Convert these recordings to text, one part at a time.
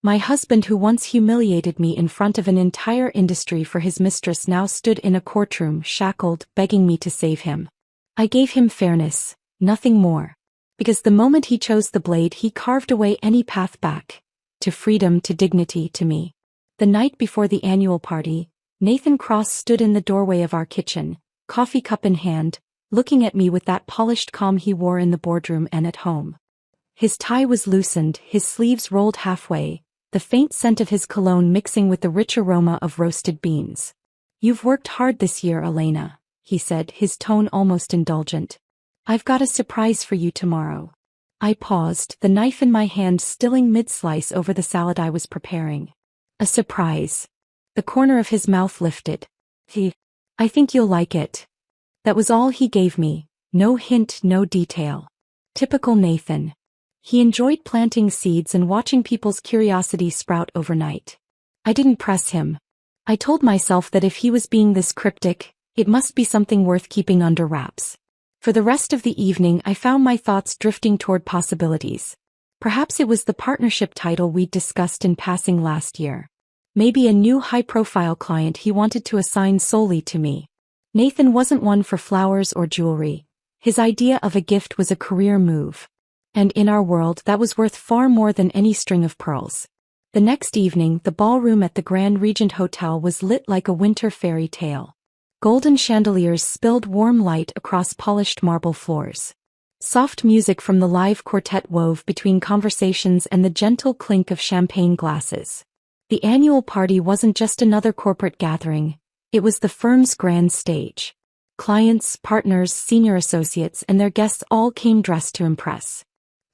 My husband, who once humiliated me in front of an entire industry for his mistress, now stood in a courtroom shackled, begging me to save him. I gave him fairness, nothing more. Because the moment he chose the blade, he carved away any path back. To freedom, to dignity, to me. The night before the annual party, Nathan Cross stood in the doorway of our kitchen, coffee cup in hand, looking at me with that polished calm he wore in the boardroom and at home. His tie was loosened, his sleeves rolled halfway, the faint scent of his cologne mixing with the rich aroma of roasted beans. "You've worked hard this year, Elena," he said, his tone almost indulgent. "I've got a surprise for you tomorrow." I paused, the knife in my hand stilling mid-slice over the salad I was preparing. "A surprise." The corner of his mouth lifted. "I think you'll like it." That was all he gave me, no hint, no detail. Typical Nathan. He enjoyed planting seeds and watching people's curiosity sprout overnight. I didn't press him. I told myself that if he was being this cryptic, it must be something worth keeping under wraps. For the rest of the evening, I found my thoughts drifting toward possibilities. Perhaps it was the partnership title we'd discussed in passing last year. Maybe a new high-profile client he wanted to assign solely to me. Nathan wasn't one for flowers or jewelry. His idea of a gift was a career move. And in our world, that was worth far more than any string of pearls. The next evening, the ballroom at the Grand Regent Hotel was lit like a winter fairy tale. Golden chandeliers spilled warm light across polished marble floors. Soft music from the live quartet wove between conversations and the gentle clink of champagne glasses. The annual party wasn't just another corporate gathering, it was the firm's grand stage. Clients, partners, senior associates, and their guests all came dressed to impress.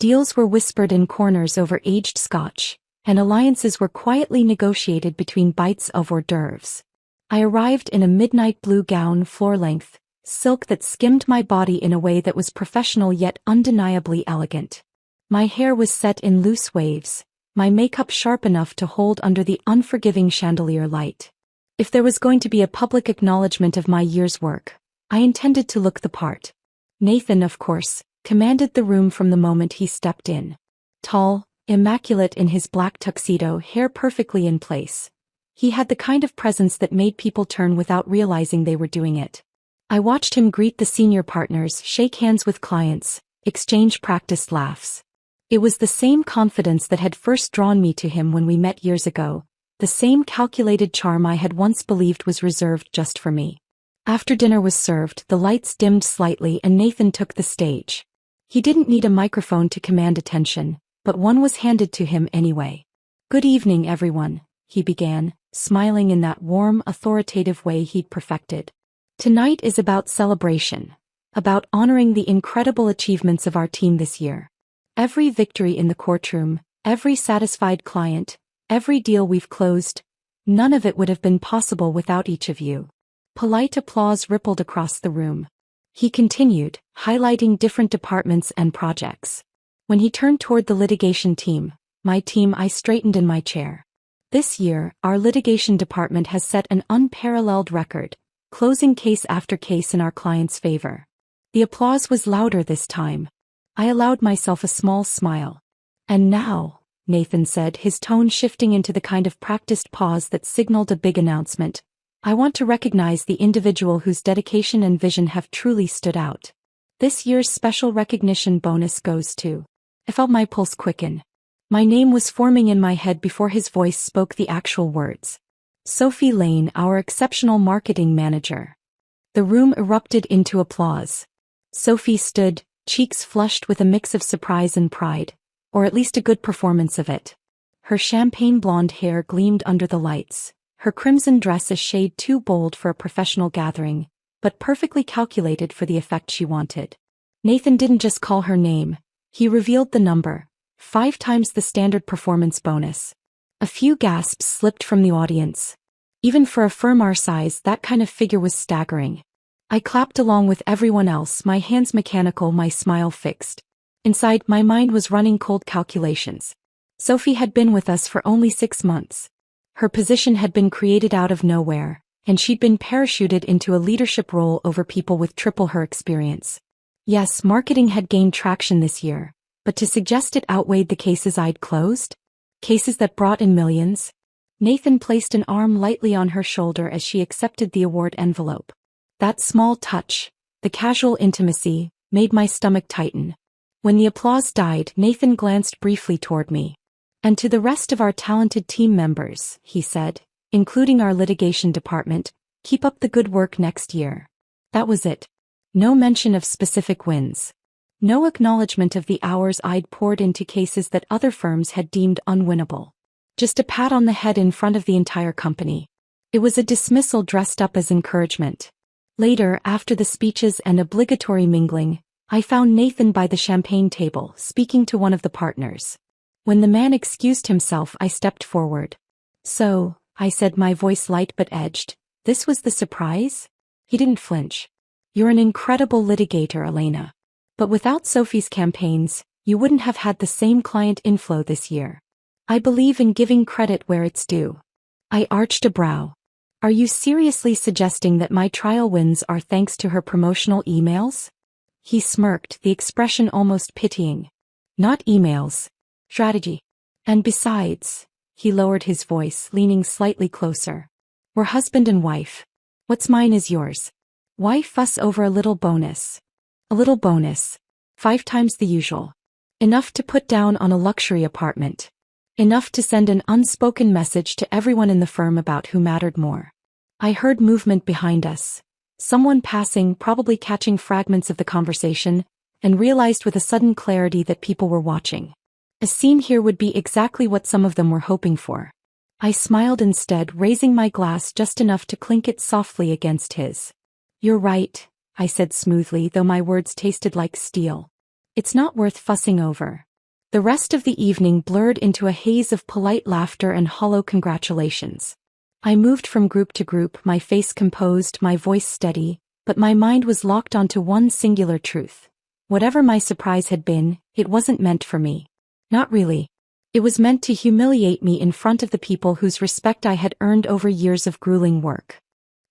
Deals were whispered in corners over aged scotch, and alliances were quietly negotiated between bites of hors d'oeuvres. I arrived in a midnight blue gown, floor-length, silk that skimmed my body in a way that was professional yet undeniably elegant. My hair was set in loose waves, my makeup sharp enough to hold under the unforgiving chandelier light. If there was going to be a public acknowledgement of my year's work, I intended to look the part. Nathan, of course, commanded the room from the moment he stepped in. Tall, immaculate in his black tuxedo, hair perfectly in place. He had the kind of presence that made people turn without realizing they were doing it. I watched him greet the senior partners, shake hands with clients, exchange practiced laughs. It was the same confidence that had first drawn me to him when we met years ago, the same calculated charm I had once believed was reserved just for me. After dinner was served, the lights dimmed slightly and Nathan took the stage. He didn't need a microphone to command attention, but one was handed to him anyway. "Good evening, everyone," he began, smiling in that warm, authoritative way he'd perfected. "Tonight is about celebration, about honoring the incredible achievements of our team this year. Every victory in the courtroom, every satisfied client, every deal we've closed, none of it would have been possible without each of you." Polite applause rippled across the room. He continued, highlighting different departments and projects. When he turned toward the litigation team, my team, I straightened in my chair. This year, our litigation department has set an unparalleled record, closing case after case in our client's favor. The applause was louder this time. I allowed myself a small smile. "And now," Nathan said, his tone shifting into the kind of practiced pause that signaled a big announcement, "I want to recognize the individual whose dedication and vision have truly stood out. This year's special recognition bonus goes to..." I felt my pulse quicken. My name was forming in my head before his voice spoke the actual words. "Sophie Lane, our exceptional marketing manager." The room erupted into applause. Sophie stood, cheeks flushed with a mix of surprise and pride, or at least a good performance of it. Her champagne blonde hair gleamed under the lights. Her crimson dress a shade too bold for a professional gathering, but perfectly calculated for the effect she wanted. Nathan didn't just call her name, he revealed the number, 5 times the standard performance bonus. A few gasps slipped from the audience. Even for a firm our size, that kind of figure was staggering. I clapped along with everyone else, my hands mechanical, my smile fixed. Inside, my mind was running cold calculations. Sophie had been with us for only 6 months. Her position had been created out of nowhere, and she'd been parachuted into a leadership role over people with triple her experience. Yes, marketing had gained traction this year, but to suggest it outweighed the cases I'd closed? Cases that brought in millions? Nathan placed an arm lightly on her shoulder as she accepted the award envelope. That small touch, the casual intimacy, made my stomach tighten. When the applause died, Nathan glanced briefly toward me. And to the rest of our talented team members, he said, including our litigation department, keep up the good work next year. That was it. No mention of specific wins. No acknowledgement of the hours I'd poured into cases that other firms had deemed unwinnable. Just a pat on the head in front of the entire company. It was a dismissal dressed up as encouragement. Later, after the speeches and obligatory mingling, I found Nathan by the champagne table, speaking to one of the partners. When the man excused himself, I stepped forward. So, I said, my voice light but edged, this was the surprise? He didn't flinch. You're an incredible litigator, Elena. But without Sophie's campaigns, you wouldn't have had the same client inflow this year. I believe in giving credit where it's due. I arched a brow. Are you seriously suggesting that my trial wins are thanks to her promotional emails? He smirked, the expression almost pitying. Not emails. Strategy. And besides, he lowered his voice, leaning slightly closer. We're husband and wife. What's mine is yours. Why fuss over a little bonus? A little bonus. 5 times the usual. Enough to put down on a luxury apartment. Enough to send an unspoken message to everyone in the firm about who mattered more. I heard movement behind us. Someone passing, probably catching fragments of the conversation, and realized with a sudden clarity that people were watching. A scene here would be exactly what some of them were hoping for. I smiled instead, raising my glass just enough to clink it softly against his. You're right, I said smoothly, though my words tasted like steel. It's not worth fussing over. The rest of the evening blurred into a haze of polite laughter and hollow congratulations. I moved from group to group, my face composed, my voice steady, but my mind was locked onto one singular truth. Whatever my surprise had been, it wasn't meant for me. Not really. It was meant to humiliate me in front of the people whose respect I had earned over years of grueling work.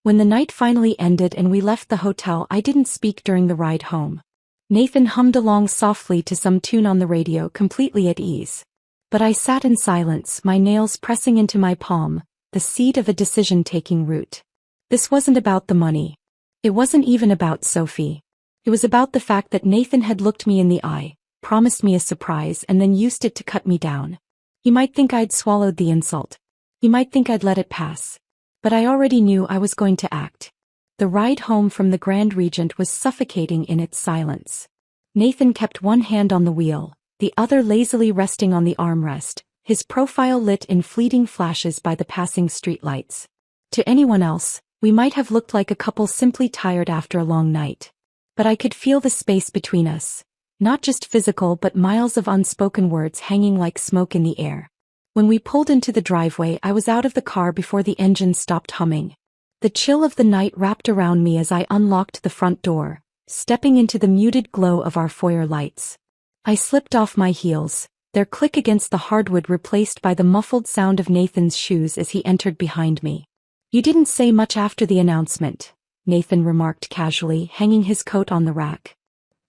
When the night finally ended and we left the hotel, I didn't speak during the ride home. Nathan hummed along softly to some tune on the radio, completely at ease. But I sat in silence, my nails pressing into my palm, the seed of a decision taking root. This wasn't about the money. It wasn't even about Sophie. It was about the fact that Nathan had looked me in the eye, promised me a surprise, and then used it to cut me down. He might think I'd swallowed the insult. He might think I'd let it pass. But I already knew I was going to act. The ride home from the Grand Regent was suffocating in its silence. Nathan kept one hand on the wheel, the other lazily resting on the armrest, his profile lit in fleeting flashes by the passing streetlights. To anyone else, we might have looked like a couple simply tired after a long night. But I could feel the space between us. Not just physical but miles of unspoken words hanging like smoke in the air. When we pulled into the driveway, I was out of the car before the engine stopped humming. The chill of the night wrapped around me as I unlocked the front door, stepping into the muted glow of our foyer lights. I slipped off my heels, their click against the hardwood replaced by the muffled sound of Nathan's shoes as he entered behind me. You didn't say much after the announcement, Nathan remarked casually, hanging his coat on the rack.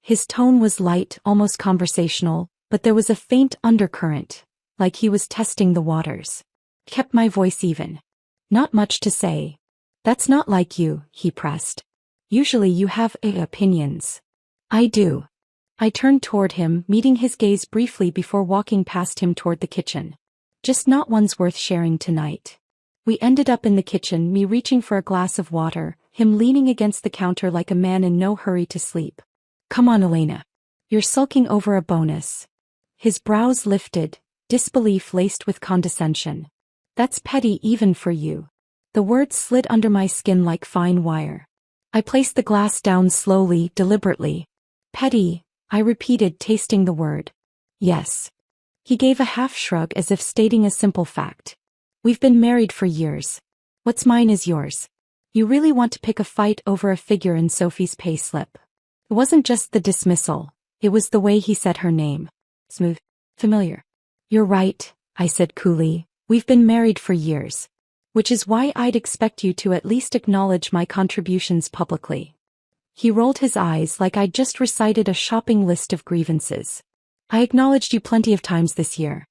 His tone was light, almost conversational, but there was a faint undercurrent, like he was testing the waters. Kept my voice even. Not much to say. That's not like you, he pressed. Usually you have opinions. I do. I turned toward him, meeting his gaze briefly before walking past him toward the kitchen. Just not ones worth sharing tonight. We ended up in the kitchen, me reaching for a glass of water, him leaning against the counter like a man in no hurry to sleep. Come on, Elena. You're sulking over a bonus. His brows lifted, disbelief laced with condescension. That's petty even for you. The words slid under my skin like fine wire. I placed the glass down slowly, deliberately. Petty, I repeated, tasting the word. Yes. He gave a half shrug as if stating a simple fact. We've been married for years. What's mine is yours. You really want to pick a fight over a figure in Sophie's payslip. It wasn't just the dismissal, it was the way he said her name. Smooth. Familiar. You're right, I said coolly. We've been married for years. Which is why I'd expect you to at least acknowledge my contributions publicly. He rolled his eyes like I'd just recited a shopping list of grievances. I acknowledged you plenty of times this year.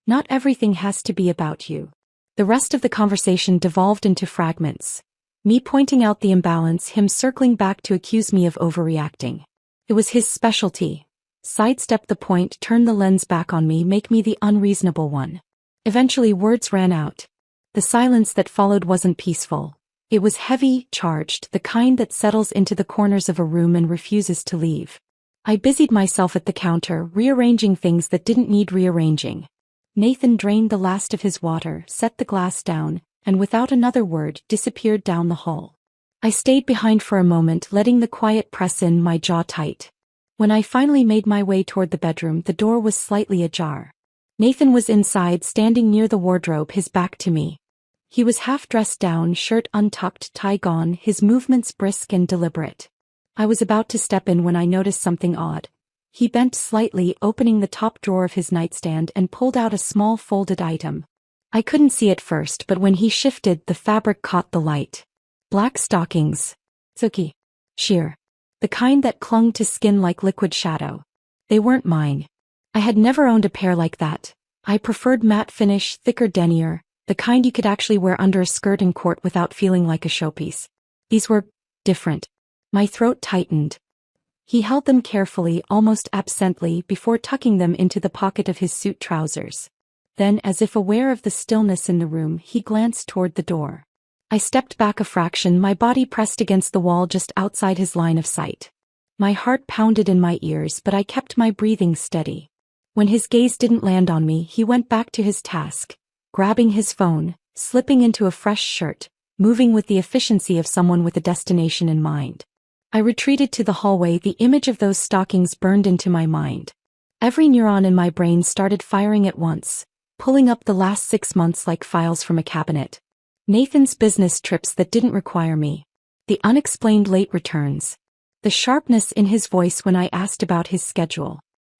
Not everything has to be about you. The rest of the conversation devolved into fragments. Me pointing out the imbalance, him circling back to accuse me of overreacting. It was his specialty. Sidestep the point, turn the lens back on me, make me the unreasonable one. Eventually words ran out. The silence that followed wasn't peaceful. It was heavy, charged, the kind that settles into the corners of a room and refuses to leave. I busied myself at the counter, rearranging things that didn't need rearranging. Nathan drained the last of his water, set the glass down, and without another word disappeared down the hall. I stayed behind for a moment, letting the quiet press in, my jaw tight. When I finally made my way toward the bedroom, the door was slightly ajar. Nathan was inside, standing near the wardrobe, his back to me. He was half dressed down, shirt untucked, tie gone, his movements brisk and deliberate. I was about to step in when I noticed something odd. He bent slightly, opening the top drawer of his nightstand, and pulled out a small folded item. I couldn't see it first, but when he shifted, the fabric caught the light. Black stockings. Silky. Sheer. The kind that clung to skin like liquid shadow. They weren't mine. I had never owned a pair like that. I preferred matte finish, thicker denier, the kind you could actually wear under a skirt in court without feeling like a showpiece. These were different. My throat tightened. He held them carefully, almost absently, before tucking them into the pocket of his suit trousers. Then, as if aware of the stillness in the room, he glanced toward the door. I stepped back a fraction, my body pressed against the wall just outside his line of sight. My heart pounded in my ears, but I kept my breathing steady. When his gaze didn't land on me, he went back to his task, grabbing his phone, slipping into a fresh shirt, moving with the efficiency of someone with a destination in mind. I retreated to the hallway, the image of those stockings burned into my mind. Every neuron in my brain started firing at once, pulling up the last 6 months like files from a cabinet. Nathan's business trips that didn't require me. The unexplained late returns. The sharpness in his voice when I asked about his schedule.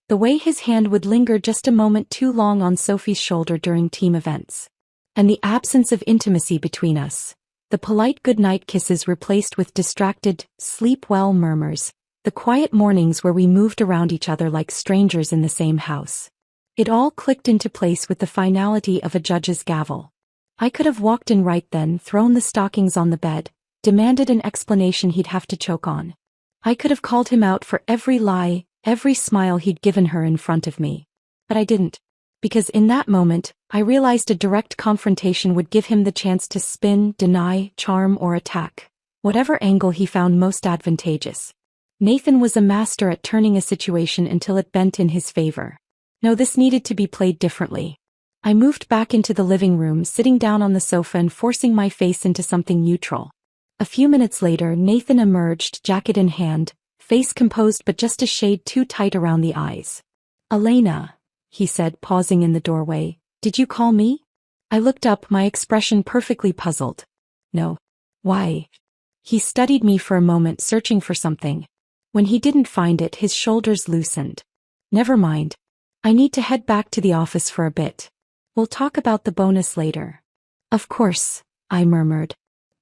The way his hand would linger just a moment too long on Sophie's shoulder during team events. And the absence of intimacy between us. The polite goodnight kisses replaced with distracted, sleep well murmurs. The quiet mornings where we moved around each other like strangers in the same house. It all clicked into place with the finality of a judge's gavel. I could have walked in right then, thrown the stockings on the bed, demanded an explanation he'd have to choke on. I could have called him out for every lie, every smile he'd given her in front of me. But I didn't. Because in that moment, I realized a direct confrontation would give him the chance to spin, deny, charm, or attack, whatever angle he found most advantageous. Nathan was a master at turning a situation until it bent in his favor. No, this needed to be played differently. I moved back into the living room, sitting down on the sofa and forcing my face into something neutral. A few minutes later, Nathan emerged, jacket in hand, face composed but just a shade too tight around the eyes. "Elena," he said, pausing in the doorway, "did you call me?" I looked up, my expression perfectly puzzled. "No." "Why?" He studied me for a moment, searching for something. When he didn't find it, his shoulders loosened. "Never mind. I need to head back to the office for a bit. We'll talk about the bonus later." "Of course," I murmured.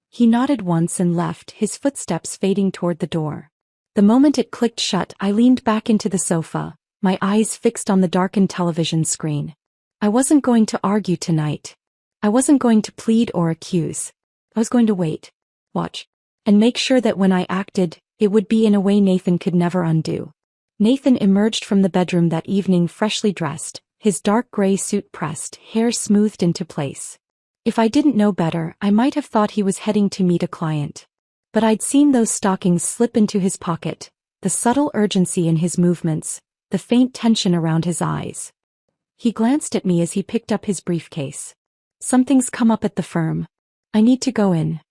He nodded once and left, his footsteps fading toward the door. The moment it clicked shut, I leaned back into the sofa, my eyes fixed on the darkened television screen. I wasn't going to argue tonight. I wasn't going to plead or accuse. I was going to wait, watch, and make sure that when I acted, it would be in a way Nathan could never undo. Nathan emerged from the bedroom that evening freshly dressed, his dark gray suit pressed, hair smoothed into place. If I didn't know better, I might have thought he was heading to meet a client. But I'd seen those stockings slip into his pocket, the subtle urgency in his movements, the faint tension around his eyes. He glanced at me as he picked up his briefcase. "Something's come up at the firm. I need to go in."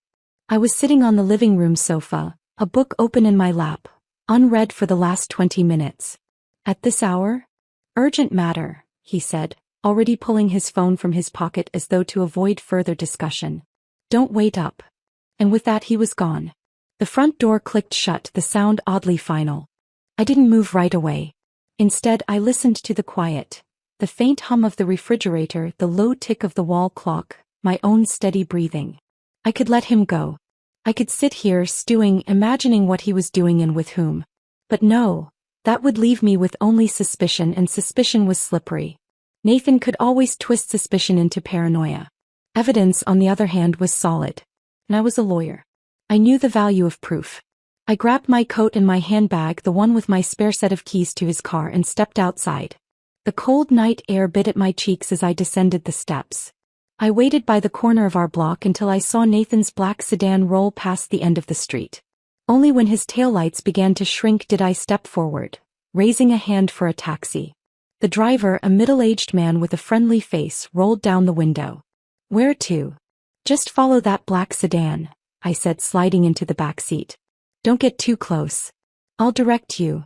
I was sitting on the living room sofa, a book open in my lap, unread for the last 20 minutes. "At this hour?" "Urgent matter," he said, already pulling his phone from his pocket as though to avoid further discussion. "Don't wait up." And with that he was gone. The front door clicked shut, the sound oddly final. I didn't move right away. Instead, I listened to the quiet, the faint hum of the refrigerator, the low tick of the wall clock, my own steady breathing. I could let him go. I could sit here stewing, imagining what he was doing and with whom. But no, that would leave me with only suspicion, and suspicion was slippery. Nathan could always twist suspicion into paranoia. Evidence, on the other hand, was solid. And I was a lawyer. I knew the value of proof. I grabbed my coat and my handbag, the one with my spare set of keys to his car, and stepped outside. The cold night air bit at my cheeks as I descended the steps. I waited by the corner of our block until I saw Nathan's black sedan roll past the end of the street. Only when his taillights began to shrink did I step forward, raising a hand for a taxi. The driver, a middle-aged man with a friendly face, rolled down the window. "Where to?" "Just follow that black sedan," I said, sliding into the back seat. "Don't get too close. I'll direct you."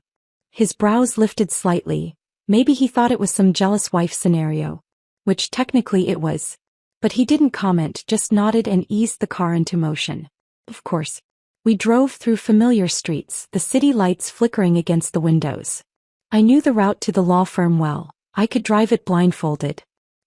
His brows lifted slightly. Maybe he thought it was some jealous wife scenario. Which technically it was. But he didn't comment, just nodded and eased the car into motion. Of course. We drove through familiar streets, the city lights flickering against the windows. I knew the route to the law firm well. I could drive it blindfolded.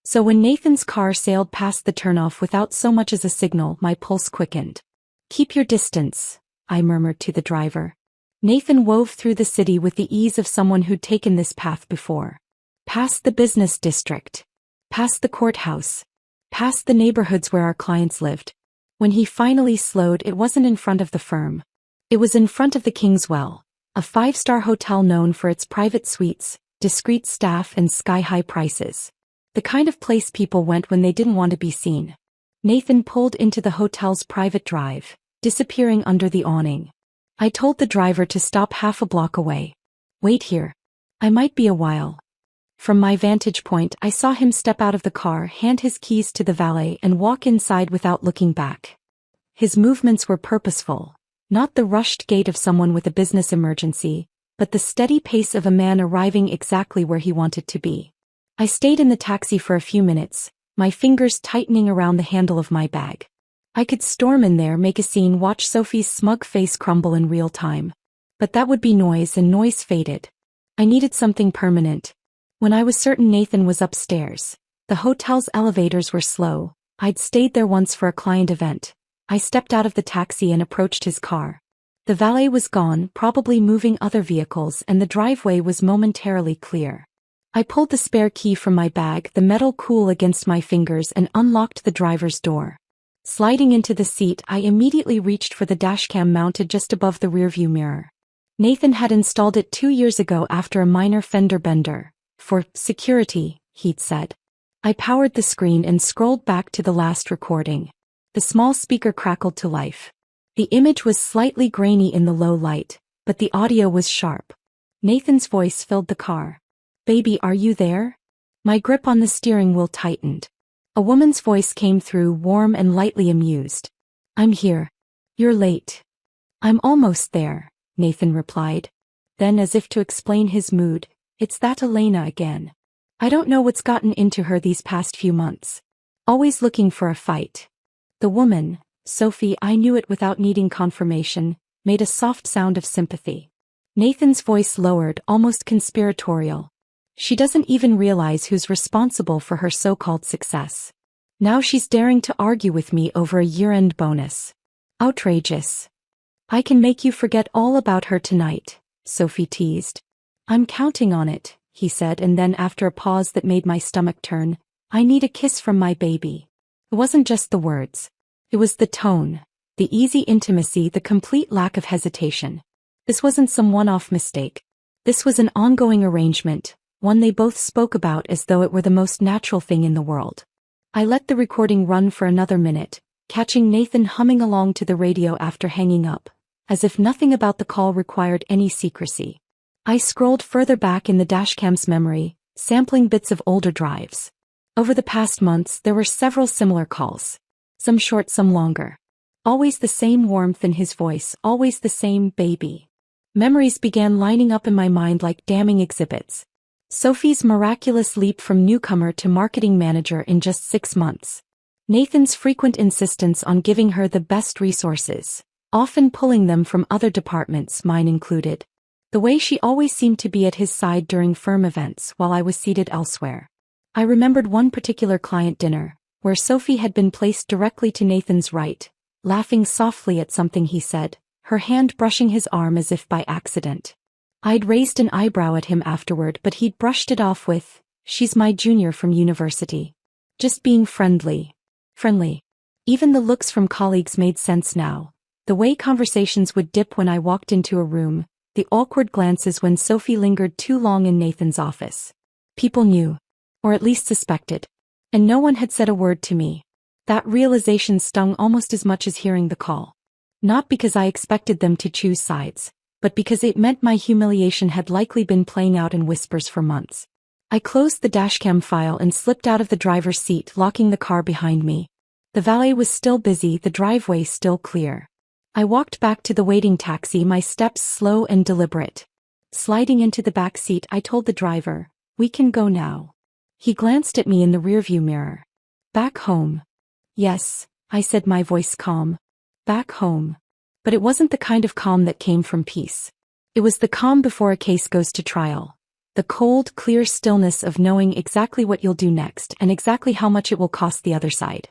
So when Nathan's car sailed past the turnoff without so much as a signal, my pulse quickened. "Keep your distance," I murmured to the driver. Nathan wove through the city with the ease of someone who'd taken this path before. Past the business district. Past the courthouse. Past the neighborhoods where our clients lived. When he finally slowed, it wasn't in front of the firm. It was in front of the Kingswell, a 5-star hotel known for its private suites, discreet staff, and sky-high prices. The kind of place people went when they didn't want to be seen. Nathan pulled into the hotel's private drive, disappearing under the awning. I told the driver to stop half a block away. "Wait here. I might be a while." From my vantage point, I saw him step out of the car, hand his keys to the valet, and walk inside without looking back. His movements were purposeful, not the rushed gait of someone with a business emergency, but the steady pace of a man arriving exactly where he wanted to be. I stayed in the taxi for a few minutes, my fingers tightening around the handle of my bag. I could storm in there, make a scene, watch Sophie's smug face crumble in real time. But that would be noise, and noise faded. I needed something permanent. When I was certain Nathan was upstairs, the hotel's elevators were slow. I'd stayed there once for a client event. I stepped out of the taxi and approached his car. The valet was gone, probably moving other vehicles, and the driveway was momentarily clear. I pulled the spare key from my bag, the metal cool against my fingers, and unlocked the driver's door. Sliding into the seat, I immediately reached for the dashcam mounted just above the rearview mirror. Nathan had installed it 2 years ago after a minor fender bender. "For security," he'd said. I powered the screen and scrolled back to the last recording. The small speaker crackled to life. The image was slightly grainy in the low light, but the audio was sharp. Nathan's voice filled the car. "Baby, are you there?" My grip on the steering wheel tightened. A woman's voice came through, warm and lightly amused. "I'm here. You're late." "I'm almost there," Nathan replied. Then, as if to explain his mood, "It's that Elena again. I don't know what's gotten into her these past few months. Always looking for a fight." The woman, Sophie, I knew it without needing confirmation, made a soft sound of sympathy. Nathan's voice lowered, almost conspiratorial. "She doesn't even realize who's responsible for her so-called success. Now she's daring to argue with me over a year-end bonus. Outrageous." "I can make you forget all about her tonight," Sophie teased. "I'm counting on it," he said, and then after a pause that made my stomach turn, "I need a kiss from my baby." It wasn't just the words. It was the tone, the easy intimacy, the complete lack of hesitation. This wasn't some one-off mistake. This was an ongoing arrangement, one they both spoke about as though it were the most natural thing in the world. I let the recording run for another minute, catching Nathan humming along to the radio after hanging up, as if nothing about the call required any secrecy. I scrolled further back in the dashcam's memory, sampling bits of older drives. Over the past months, there were several similar calls. Some short, some longer. Always the same warmth in his voice, always the same "baby." Memories began lining up in my mind like damning exhibits. Sophie's miraculous leap from newcomer to marketing manager in just 6 months. Nathan's frequent insistence on giving her the best resources, often pulling them from other departments, mine included. The way she always seemed to be at his side during firm events while I was seated elsewhere. I remembered one particular client dinner, where Sophie had been placed directly to Nathan's right, laughing softly at something he said, her hand brushing his arm as if by accident. I'd raised an eyebrow at him afterward, but he'd brushed it off with, She's my junior from university. Just being friendly. Friendly. Even the looks from colleagues made sense now. The way conversations would dip when I walked into a room, the awkward glances when Sophie lingered too long in Nathan's office. People knew. Or at least suspected. And no one had said a word to me. That realization stung almost as much as hearing the call. Not because I expected them to choose sides, but because it meant my humiliation had likely been playing out in whispers for months. I closed the dashcam file and slipped out of the driver's seat, locking the car behind me. The valet was still busy, the driveway still clear. I walked back to the waiting taxi, my steps slow and deliberate. Sliding into the back seat, I told the driver, "We can go now." He glanced at me in the rearview mirror. "Back home?" "Yes," I said, my voice calm. "Back home." But it wasn't the kind of calm that came from peace. It was the calm before a case goes to trial. The cold, clear stillness of knowing exactly what you'll do next and exactly how much it will cost the other side.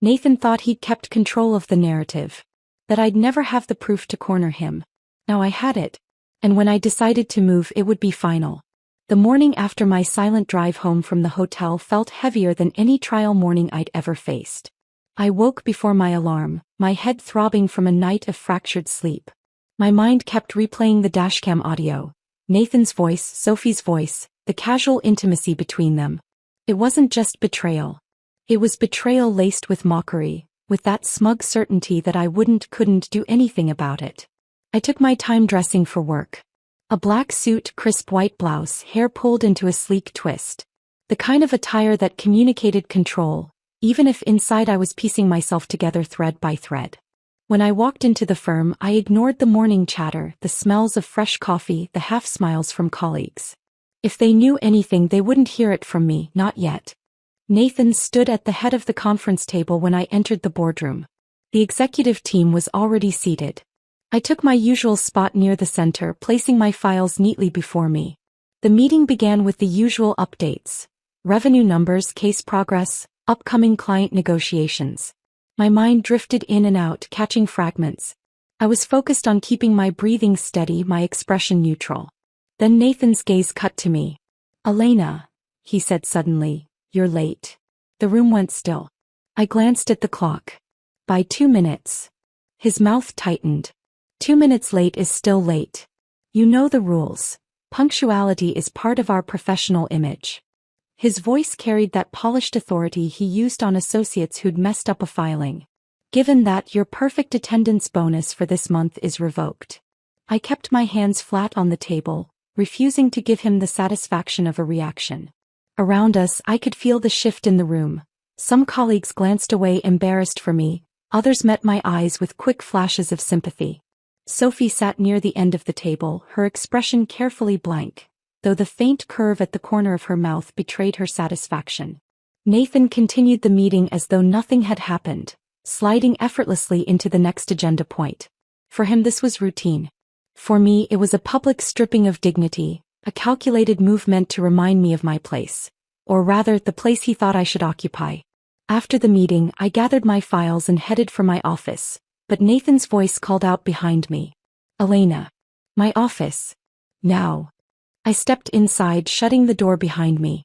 Nathan thought he'd kept control of the narrative. That I'd never have the proof to corner him. Now I had it. And when I decided to move, it would be final. The morning after my silent drive home from the hotel felt heavier than any trial morning I'd ever faced. I woke before my alarm, my head throbbing from a night of fractured sleep. My mind kept replaying the dashcam audio. Nathan's voice, Sophie's voice, the casual intimacy between them. It wasn't just betrayal. It was betrayal laced with mockery, with that smug certainty that I couldn't do anything about it. I took my time dressing for work. A black suit, crisp white blouse, hair pulled into a sleek twist. The kind of attire that communicated control, even if inside I was piecing myself together thread by thread. When I walked into the firm, I ignored the morning chatter, the smells of fresh coffee, the half-smiles from colleagues. If they knew anything, they wouldn't hear it from me, not yet. Nathan stood at the head of the conference table when I entered the boardroom. The executive team was already seated. I took my usual spot near the center, placing my files neatly before me. The meeting began with the usual updates. Revenue numbers, case progress, upcoming client negotiations. My mind drifted in and out, catching fragments. I was focused on keeping my breathing steady, my expression neutral. Then Nathan's gaze cut to me. "Elena," he said suddenly. "You're late." The room went still. I glanced at the clock. "By 2 minutes." His mouth tightened. 2 minutes late is still late. You know the rules. Punctuality is part of our professional image. His voice carried that polished authority he used on associates who'd messed up a filing. "Given that, your perfect attendance bonus for this month is revoked." I kept my hands flat on the table, refusing to give him the satisfaction of a reaction. Around us, I could feel the shift in the room. Some colleagues glanced away embarrassed for me, others met my eyes with quick flashes of sympathy. Sophie sat near the end of the table, her expression carefully blank, though the faint curve at the corner of her mouth betrayed her satisfaction. Nathan continued the meeting as though nothing had happened, sliding effortlessly into the next agenda point. For him this was routine. For me it was a public stripping of dignity, a calculated move meant to remind me of my place. Or rather, the place he thought I should occupy. After the meeting, I gathered my files and headed for my office, but Nathan's voice called out behind me. "Elena." "My office." "Now." I stepped inside, shutting the door behind me.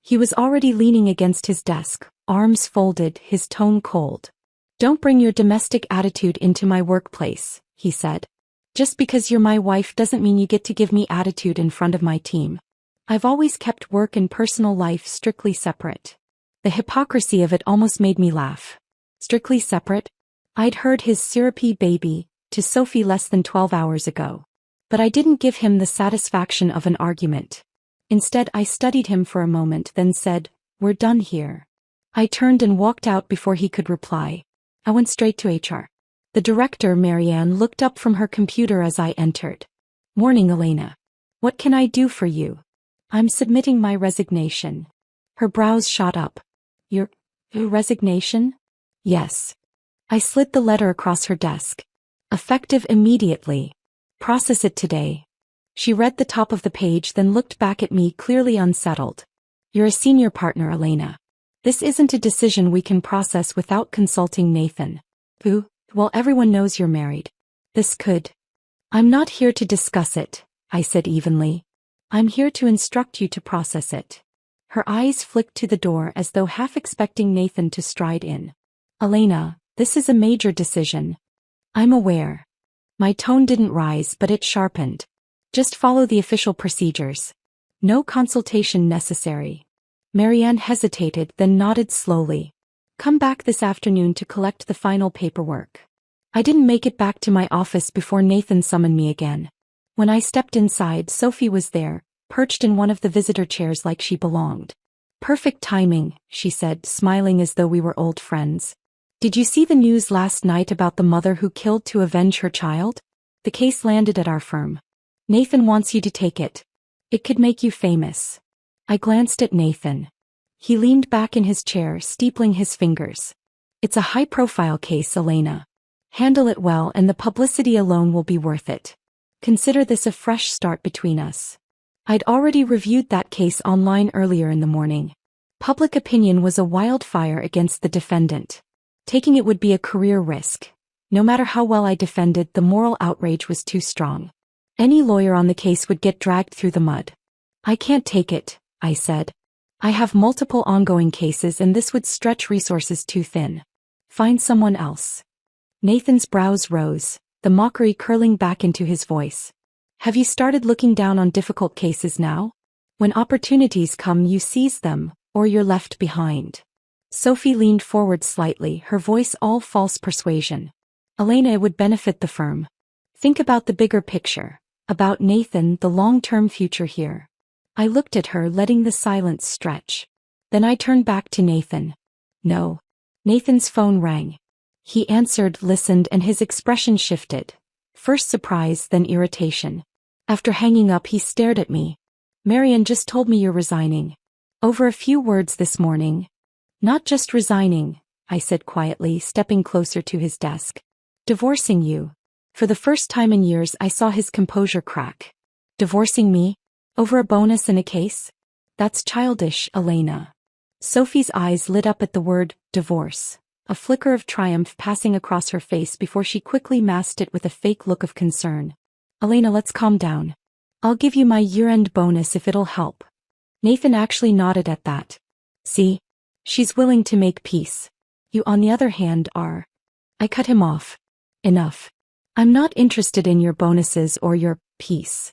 He was already leaning against his desk, arms folded, his tone cold. "Don't bring your domestic attitude into my workplace," he said. "Just because you're my wife doesn't mean you get to give me attitude in front of my team. I've always kept work and personal life strictly separate." The hypocrisy of it almost made me laugh. Strictly separate? I'd heard his syrupy baby to Sophie less than 12 hours ago. But I didn't give him the satisfaction of an argument. Instead, I studied him for a moment, then said, "We're done here." I turned and walked out before he could reply. I went straight to HR. The director, Marianne, looked up from her computer as I entered. "Morning, Elena. What can I do for you?" "I'm submitting my resignation." Her brows shot up. Your resignation?" "Yes." I slid the letter across her desk. "Effective immediately. Process it today." She read the top of the page, then looked back at me, clearly unsettled. "You're a senior partner, Elena. This isn't a decision we can process without consulting Nathan." "Who? Well, everyone knows you're married. This could." "I'm not here to discuss it," I said evenly. "I'm here to instruct you to process it." Her eyes flicked to the door as though half expecting Nathan to stride in. Elena, this is a major decision. I'm aware. My tone didn't rise, but it sharpened. Just follow the official procedures. No consultation necessary. Marianne hesitated, then nodded slowly. Come back this afternoon to collect the final paperwork. I didn't make it back to my office before Nathan summoned me again. When I stepped inside, Sophie was there, perched in one of the visitor chairs like she belonged. Perfect timing, she said, smiling as though we were old friends. Did you see the news last night about the mother who killed to avenge her child? The case landed at our firm. Nathan wants you to take it. It could make you famous. I glanced at Nathan. He leaned back in his chair, steepling his fingers. It's a high-profile case, Elena. Handle it well and the publicity alone will be worth it. Consider this a fresh start between us. I'd already reviewed that case online earlier in the morning. Public opinion was a wildfire against the defendant. Taking it would be a career risk. No matter how well I defended, the moral outrage was too strong. Any lawyer on the case would get dragged through the mud. I can't take it, I said. I have multiple ongoing cases and this would stretch resources too thin. Find someone else. Nathan's brows rose, the mockery curling back into his voice. Have you started looking down on difficult cases now? When opportunities come, you seize them, or you're left behind. Sophie leaned forward slightly, her voice all false persuasion. Elena, it would benefit the firm. Think about the bigger picture. About Nathan, the long-term future here. I looked at her, letting the silence stretch. Then I turned back to Nathan. No. Nathan's phone rang. He answered, listened, and his expression shifted. First surprise, then irritation. After hanging up, he stared at me. Marianne just told me you're resigning. Over a few words this morning. Not just resigning, I said quietly, stepping closer to his desk. Divorcing you. For the first time in years, I saw his composure crack. Divorcing me? Over a bonus in a case? That's childish, Elena. Sophie's eyes lit up at the word, divorce. A flicker of triumph passing across her face before she quickly masked it with a fake look of concern. Elena, let's calm down. I'll give you my year-end bonus if it'll help. Nathan actually nodded at that. See? She's willing to make peace. You, on the other hand, are. I cut him off. Enough. I'm not interested in your bonuses or your peace.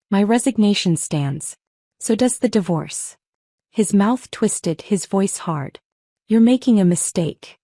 My resignation stands. So does the divorce. His mouth twisted, his voice hard. You're making a mistake.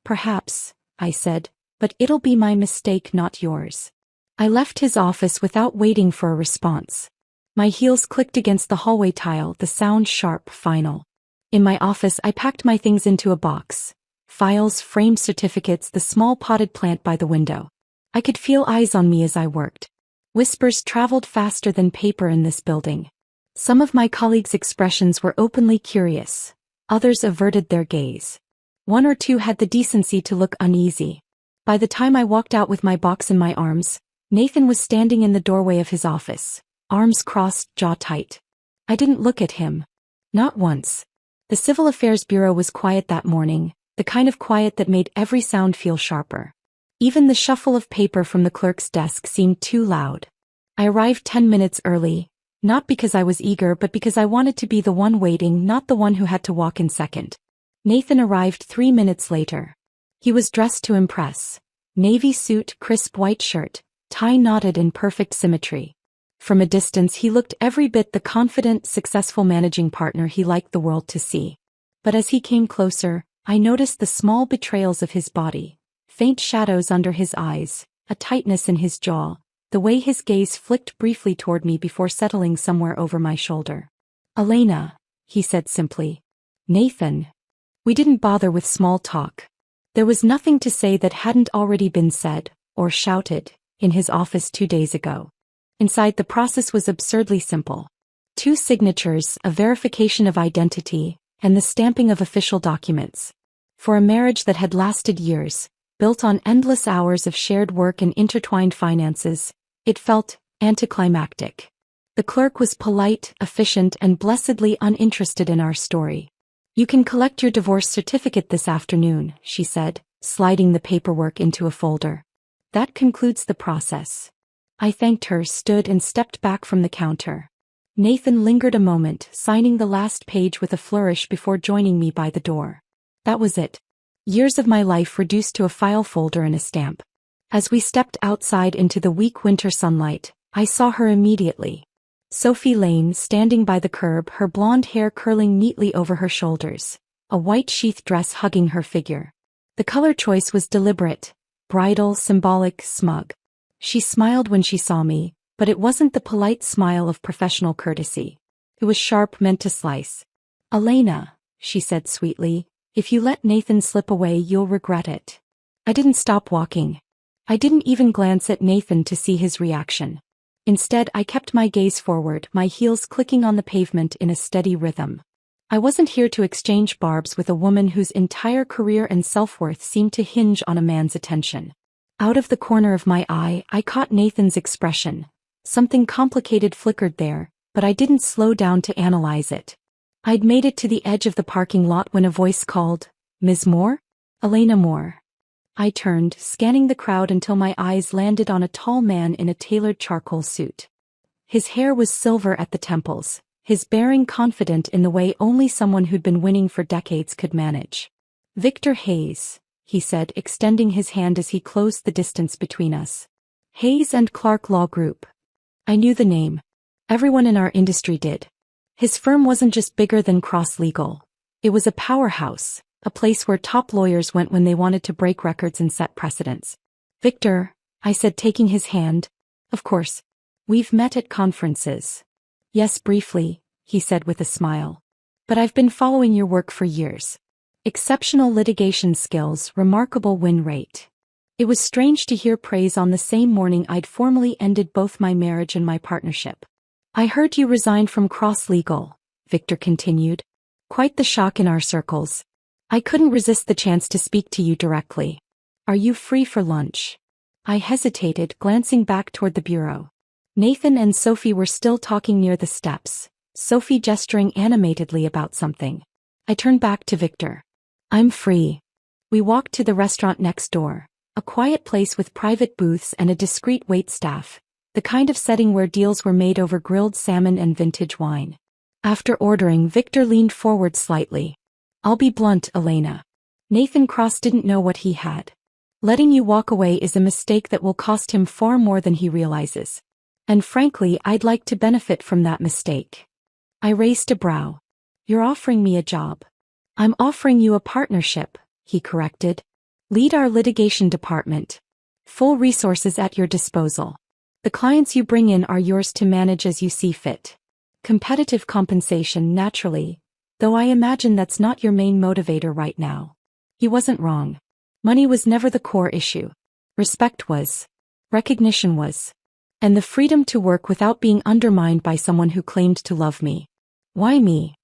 Perhaps, I said, but it'll be my mistake, not yours. I left his office without waiting for a response. My heels clicked against the hallway tile, the sound sharp, final. In my office, I packed my things into a box. Files, framed certificates, the small potted plant by the window. I could feel eyes on me as I worked. Whispers traveled faster than paper in this building. Some of my colleagues' expressions were openly curious. Others averted their gaze. One or two had the decency to look uneasy. By the time I walked out with my box in my arms, Nathan was standing in the doorway of his office, arms crossed, jaw tight. I didn't look at him. Not once. The Civil Affairs Bureau was quiet that morning, the kind of quiet that made every sound feel sharper. Even the shuffle of paper from the clerk's desk seemed too loud. I arrived 10 minutes early, not because I was eager but because I wanted to be the one waiting, not the one who had to walk in second. Nathan arrived 3 minutes later. He was dressed to impress. Navy suit, crisp white shirt, tie knotted in perfect symmetry. From a distance he looked every bit the confident, successful managing partner he liked the world to see. But as he came closer, I noticed the small betrayals of his body. Faint shadows under his eyes, a tightness in his jaw, the way his gaze flicked briefly toward me before settling somewhere over my shoulder. Elena, he said simply. Nathan. We didn't bother with small talk. There was nothing to say that hadn't already been said, or shouted, in his office 2 days ago. Inside, the process was absurdly simple. 2 signatures, a verification of identity, and the stamping of official documents. For a marriage that had lasted years, built on endless hours of shared work and intertwined finances, it felt anticlimactic. The clerk was polite, efficient, and blessedly uninterested in our story. You can collect your divorce certificate this afternoon, she said, sliding the paperwork into a folder. That concludes the process. I thanked her, stood and stepped back from the counter. Nathan lingered a moment, signing the last page with a flourish before joining me by the door. That was it. Years of my life reduced to a file folder and a stamp. As we stepped outside into the weak winter sunlight, I saw her immediately. Sophie Lane standing by the curb, her blonde hair curling neatly over her shoulders, a white sheath dress hugging her figure. The color choice was deliberate, bridal, symbolic, smug. She smiled when she saw me, but it wasn't the polite smile of professional courtesy. It was sharp, meant to slice. "Elena," she said sweetly, "if you let Nathan slip away, you'll regret it." I didn't stop walking. I didn't even glance at Nathan to see his reaction. Instead, I kept my gaze forward, my heels clicking on the pavement in a steady rhythm. I wasn't here to exchange barbs with a woman whose entire career and self-worth seemed to hinge on a man's attention. Out of the corner of my eye, I caught Nathan's expression. Something complicated flickered there, but I didn't slow down to analyze it. I'd made it to the edge of the parking lot when a voice called, "Ms. Moore?" "Elena Moore." I turned, scanning the crowd until my eyes landed on a tall man in a tailored charcoal suit. His hair was silver at the temples, his bearing confident in the way only someone who'd been winning for decades could manage. "Victor Hayes," he said, extending his hand as he closed the distance between us. "Hayes and Clark Law Group." I knew the name. Everyone in our industry did. His firm wasn't just bigger than Cross Legal. It was a powerhouse, a place where top lawyers went when they wanted to break records and set precedents. "Victor," I said, taking his hand. "Of course. We've met at conferences." "Yes, briefly," he said with a smile. "But I've been following your work for years. Exceptional litigation skills, remarkable win rate." It was strange to hear praise on the same morning I'd formally ended both my marriage and my partnership. "I heard you resigned from Cross Legal," Victor continued. "Quite the shock in our circles. I couldn't resist the chance to speak to you directly. Are you free for lunch?" I hesitated, glancing back toward the bureau. Nathan and Sophie were still talking near the steps, Sophie gesturing animatedly about something. I turned back to Victor. "I'm free." We walked to the restaurant next door. A quiet place with private booths and a discreet wait staff, the kind of setting where deals were made over grilled salmon and vintage wine. After ordering, Victor leaned forward slightly. "I'll be blunt, Elena. Nathan Cross didn't know what he had. Letting you walk away is a mistake that will cost him far more than he realizes. And frankly, I'd like to benefit from that mistake." I raised a brow. "You're offering me a job." "I'm offering you a partnership," he corrected. "Lead our litigation department. Full resources at your disposal. The clients you bring in are yours to manage as you see fit. Competitive compensation, naturally, though I imagine that's not your main motivator right now." He wasn't wrong. Money was never the core issue. Respect was. Recognition was. And the freedom to work without being undermined by someone who claimed to love me. "Why me?"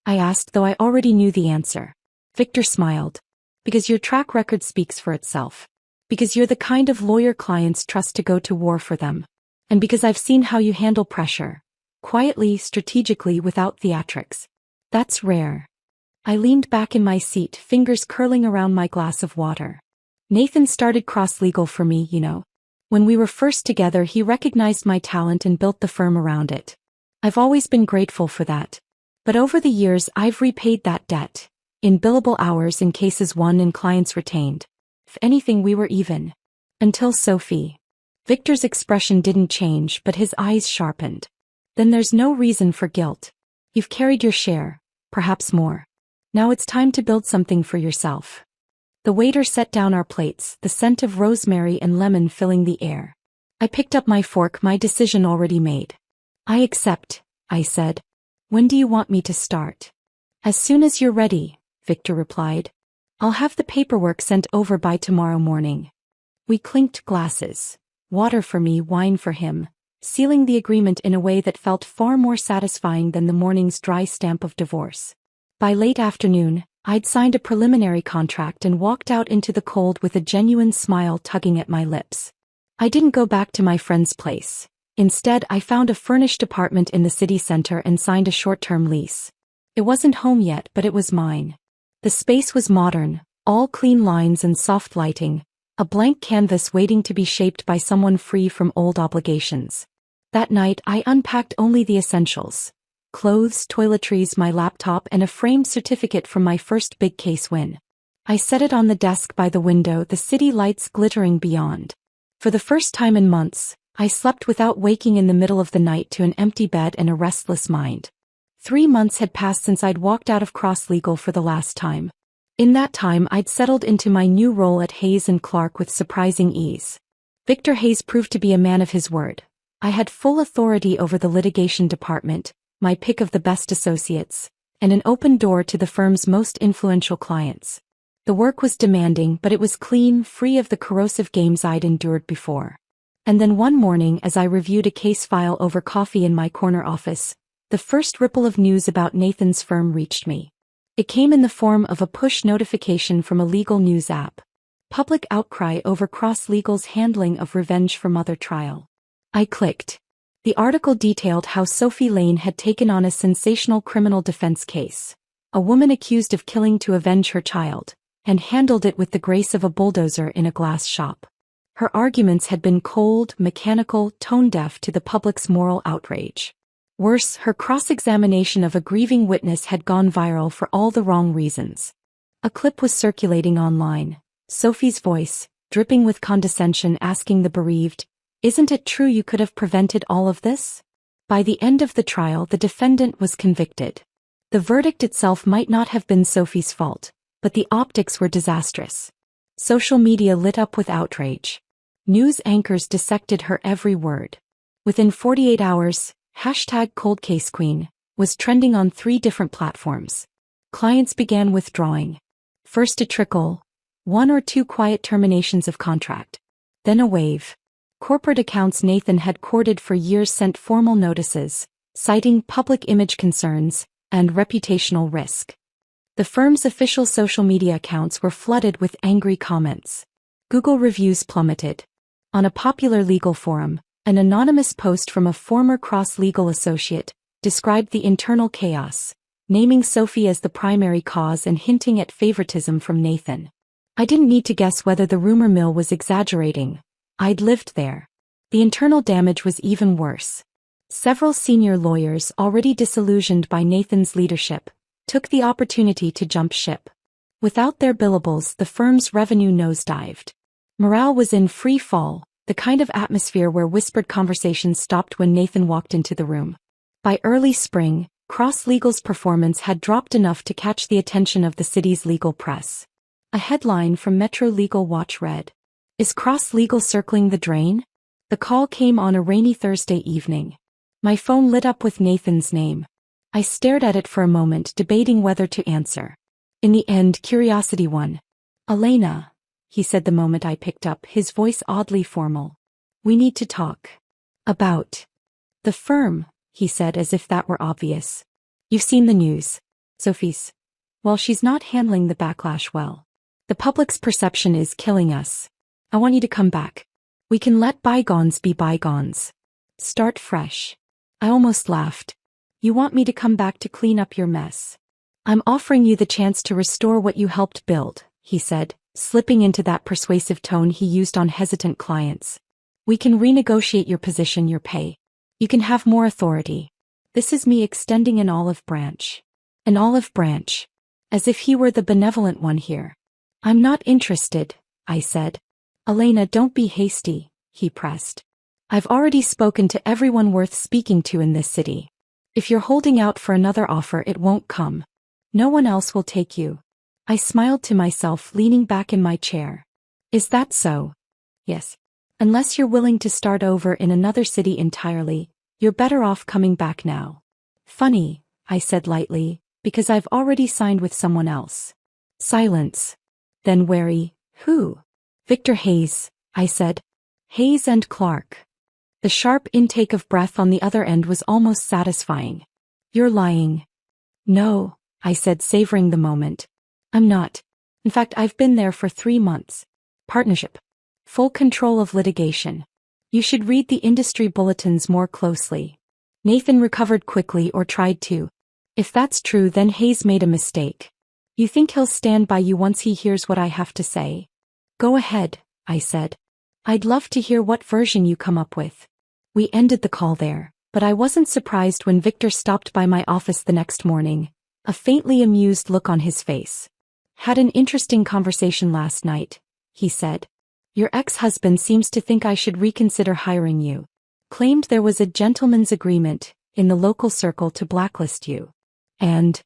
I asked, though I already knew the answer. Victor smiled. "Because your track record speaks for itself. Because you're the kind of lawyer clients trust to go to war for them. And because I've seen how you handle pressure. Quietly, strategically, without theatrics. That's rare." I leaned back in my seat, fingers curling around my glass of water. "Nathan started Cross Legal for me, you know. When we were first together, he recognized my talent and built the firm around it. I've always been grateful for that. But over the years, I've repaid that debt. In billable hours, in cases won and clients retained. If anything, we were even. Until Sophie." Victor's expression didn't change, but his eyes sharpened. "Then there's no reason for guilt. You've carried your share, perhaps more. Now it's time to build something for yourself." The waiter set down our plates, the scent of rosemary and lemon filling the air. I picked up my fork, my decision already made. "I accept," I said. "When do you want me to start?" "As soon as you're ready," Victor replied. "I'll have the paperwork sent over by tomorrow morning." We clinked glasses. Water for me, wine for him, sealing the agreement in a way that felt far more satisfying than the morning's dry stamp of divorce. By late afternoon, I'd signed a preliminary contract and walked out into the cold with a genuine smile tugging at my lips. I didn't go back to my friend's place. Instead, I found a furnished apartment in the city center and signed a short-term lease. It wasn't home yet, but it was mine. The space was modern, all clean lines and soft lighting, a blank canvas waiting to be shaped by someone free from old obligations. That night I unpacked only the essentials. Clothes, toiletries, my laptop, and a framed certificate from my first big case win. I set it on the desk by the window, the city lights glittering beyond. For the first time in months, I slept without waking in the middle of the night to an empty bed and a restless mind. 3 months had passed since I'd walked out of Cross Legal for the last time. In that time I'd settled into my new role at Hayes & Clark with surprising ease. Victor Hayes proved to be a man of his word. I had full authority over the litigation department, my pick of the best associates, and an open door to the firm's most influential clients. The work was demanding, but it was clean, free of the corrosive games I'd endured before. And then one morning, as I reviewed a case file over coffee in my corner office, the first ripple of news about Nathan's firm reached me. It came in the form of a push notification from a legal news app. Public outcry over Cross Legal's handling of Revenge for Mother trial. I clicked. The article detailed how Sophie Lane had taken on a sensational criminal defense case, a woman accused of killing to avenge her child, and handled it with the grace of a bulldozer in a glass shop. Her arguments had been cold, mechanical, tone-deaf to the public's moral outrage. Worse, her cross-examination of a grieving witness had gone viral for all the wrong reasons. A clip was circulating online, Sophie's voice, dripping with condescension, asking the bereaved, "Isn't it true you could have prevented all of this?" By the end of the trial, the defendant was convicted. The verdict itself might not have been Sophie's fault, but the optics were disastrous. Social media lit up with outrage. News anchors dissected her every word. Within 48 hours, #ColdCaseQueen was trending on 3 different platforms. Clients began withdrawing. First a trickle, 1 or 2 quiet terminations of contract. Then a wave. Corporate accounts Nathan had courted for years sent formal notices, citing public image concerns and reputational risk. The firm's official social media accounts were flooded with angry comments. Google reviews plummeted. On a popular legal forum, an anonymous post from a former Cross Legal associate described the internal chaos, naming Sophie as the primary cause and hinting at favoritism from Nathan. I didn't need to guess whether the rumor mill was exaggerating. I'd lived there. The internal damage was even worse. Several senior lawyers, already disillusioned by Nathan's leadership, took the opportunity to jump ship. Without their billables, the firm's revenue nosedived. Morale was in free fall, the kind of atmosphere where whispered conversations stopped when Nathan walked into the room. By early spring, Cross Legal's performance had dropped enough to catch the attention of the city's legal press. A headline from Metro Legal Watch read, "Is Cross Legal circling the drain?" The call came on a rainy Thursday evening. My phone lit up with Nathan's name. I stared at it for a moment, debating whether to answer. In the end, curiosity won. "Elena," he said the moment I picked up, his voice oddly formal. "We need to talk." "About?" "The firm," he said as if that were obvious. "You've seen the news. Sophie's. Well, she's not handling the backlash well. The public's perception is killing us. I want you to come back. We can let bygones be bygones. Start fresh." I almost laughed. "You want me to come back to clean up your mess?" "I'm offering you the chance to restore what you helped build," he said, slipping into that persuasive tone he used on hesitant clients. "We can renegotiate your position, your pay. You can have more authority. This is me extending an olive branch." An olive branch. As if he were the benevolent one here. "I'm not interested," I said. "Elena, don't be hasty," he pressed. "I've already spoken to everyone worth speaking to in this city. If you're holding out for another offer, it won't come. No one else will take you." I smiled to myself, leaning back in my chair. "Is that so?" "Yes. Unless you're willing to start over in another city entirely, you're better off coming back now." "Funny," I said lightly, "because I've already signed with someone else." Silence. Then wary, "Who?" "Victor Hayes," I said. "Hayes and Clark." The sharp intake of breath on the other end was almost satisfying. "You're lying." "No," I said, savoring the moment. "I'm not. In fact, I've been there for 3 months. Partnership. Full control of litigation. You should read the industry bulletins more closely." Nathan recovered quickly, or tried to. "If that's true, then Hayes made a mistake. You think he'll stand by you once he hears what I have to say?" "Go ahead," I said. "I'd love to hear what version you come up with." We ended the call there, but I wasn't surprised when Victor stopped by my office the next morning, a faintly amused look on his face. Had an interesting conversation last night, he said. Your ex-husband seems to think I should reconsider hiring you. Claimed there was a gentleman's agreement in the local circle to blacklist you. And?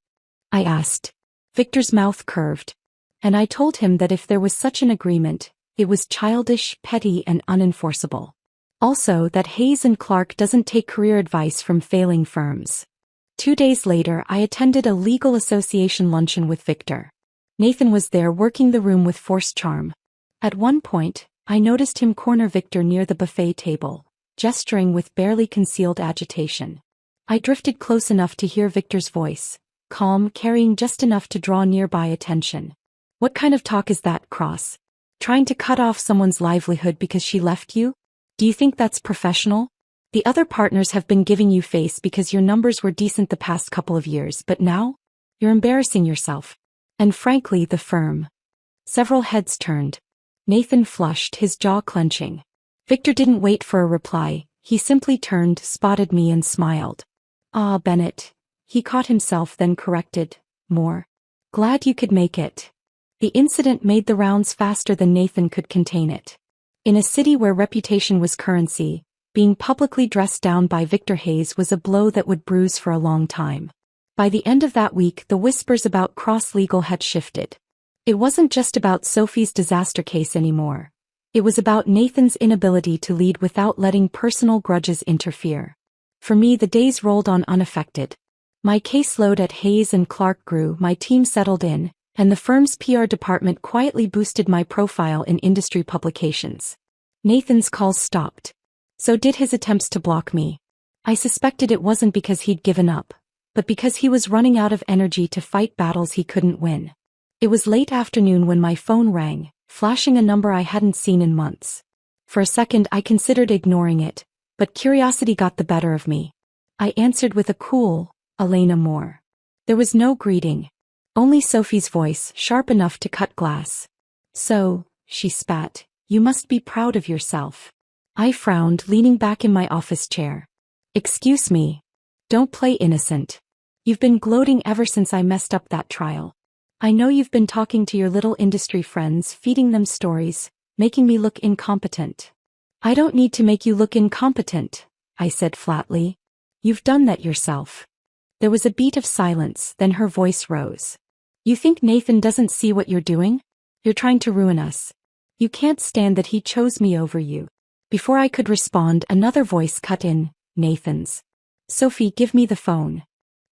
I asked. Victor's mouth curved. And I told him that if there was such an agreement, it was childish, petty, and unenforceable. Also that Hayes and Clark doesn't take career advice from failing firms. 2 days later, I attended a legal association luncheon with Victor. Nathan was there working the room with forced charm. At one point, I noticed him corner Victor near the buffet table, gesturing with barely concealed agitation. I drifted close enough to hear Victor's voice, calm, carrying just enough to draw nearby attention. What kind of talk is that, Cross? Trying to cut off someone's livelihood because she left you? Do you think that's professional? The other partners have been giving you face because your numbers were decent the past couple of years, but now? You're embarrassing yourself. And frankly, the firm. Several heads turned. Nathan flushed, his jaw clenching. Victor didn't wait for a reply, he simply turned, spotted me and smiled. Ah, Bennett. He caught himself, then corrected. More. Glad you could make it. The incident made the rounds faster than Nathan could contain it. In a city where reputation was currency, being publicly dressed down by Victor Hayes was a blow that would bruise for a long time. By the end of that week, the whispers about Cross Legal had shifted. It wasn't just about Sophie's disaster case anymore. It was about Nathan's inability to lead without letting personal grudges interfere. For me, the days rolled on unaffected. My caseload at Hayes and Clark grew, my team settled in, and the firm's PR department quietly boosted my profile in industry publications. Nathan's calls stopped. So did his attempts to block me. I suspected it wasn't because he'd given up, but because he was running out of energy to fight battles he couldn't win. It was late afternoon when my phone rang, flashing a number I hadn't seen in months. For a second I considered ignoring it, but curiosity got the better of me. I answered with a cool, Elena Moore. There was no greeting. Only Sophie's voice, sharp enough to cut glass. So, she spat, you must be proud of yourself. I frowned, leaning back in my office chair. Excuse me. Don't play innocent. You've been gloating ever since I messed up that trial. I know you've been talking to your little industry friends, feeding them stories, making me look incompetent. I don't need to make you look incompetent, I said flatly. You've done that yourself. There was a beat of silence, then her voice rose. You think Nathan doesn't see what you're doing? You're trying to ruin us. You can't stand that he chose me over you. Before I could respond, another voice cut in, Nathan's. Sophie, give me the phone.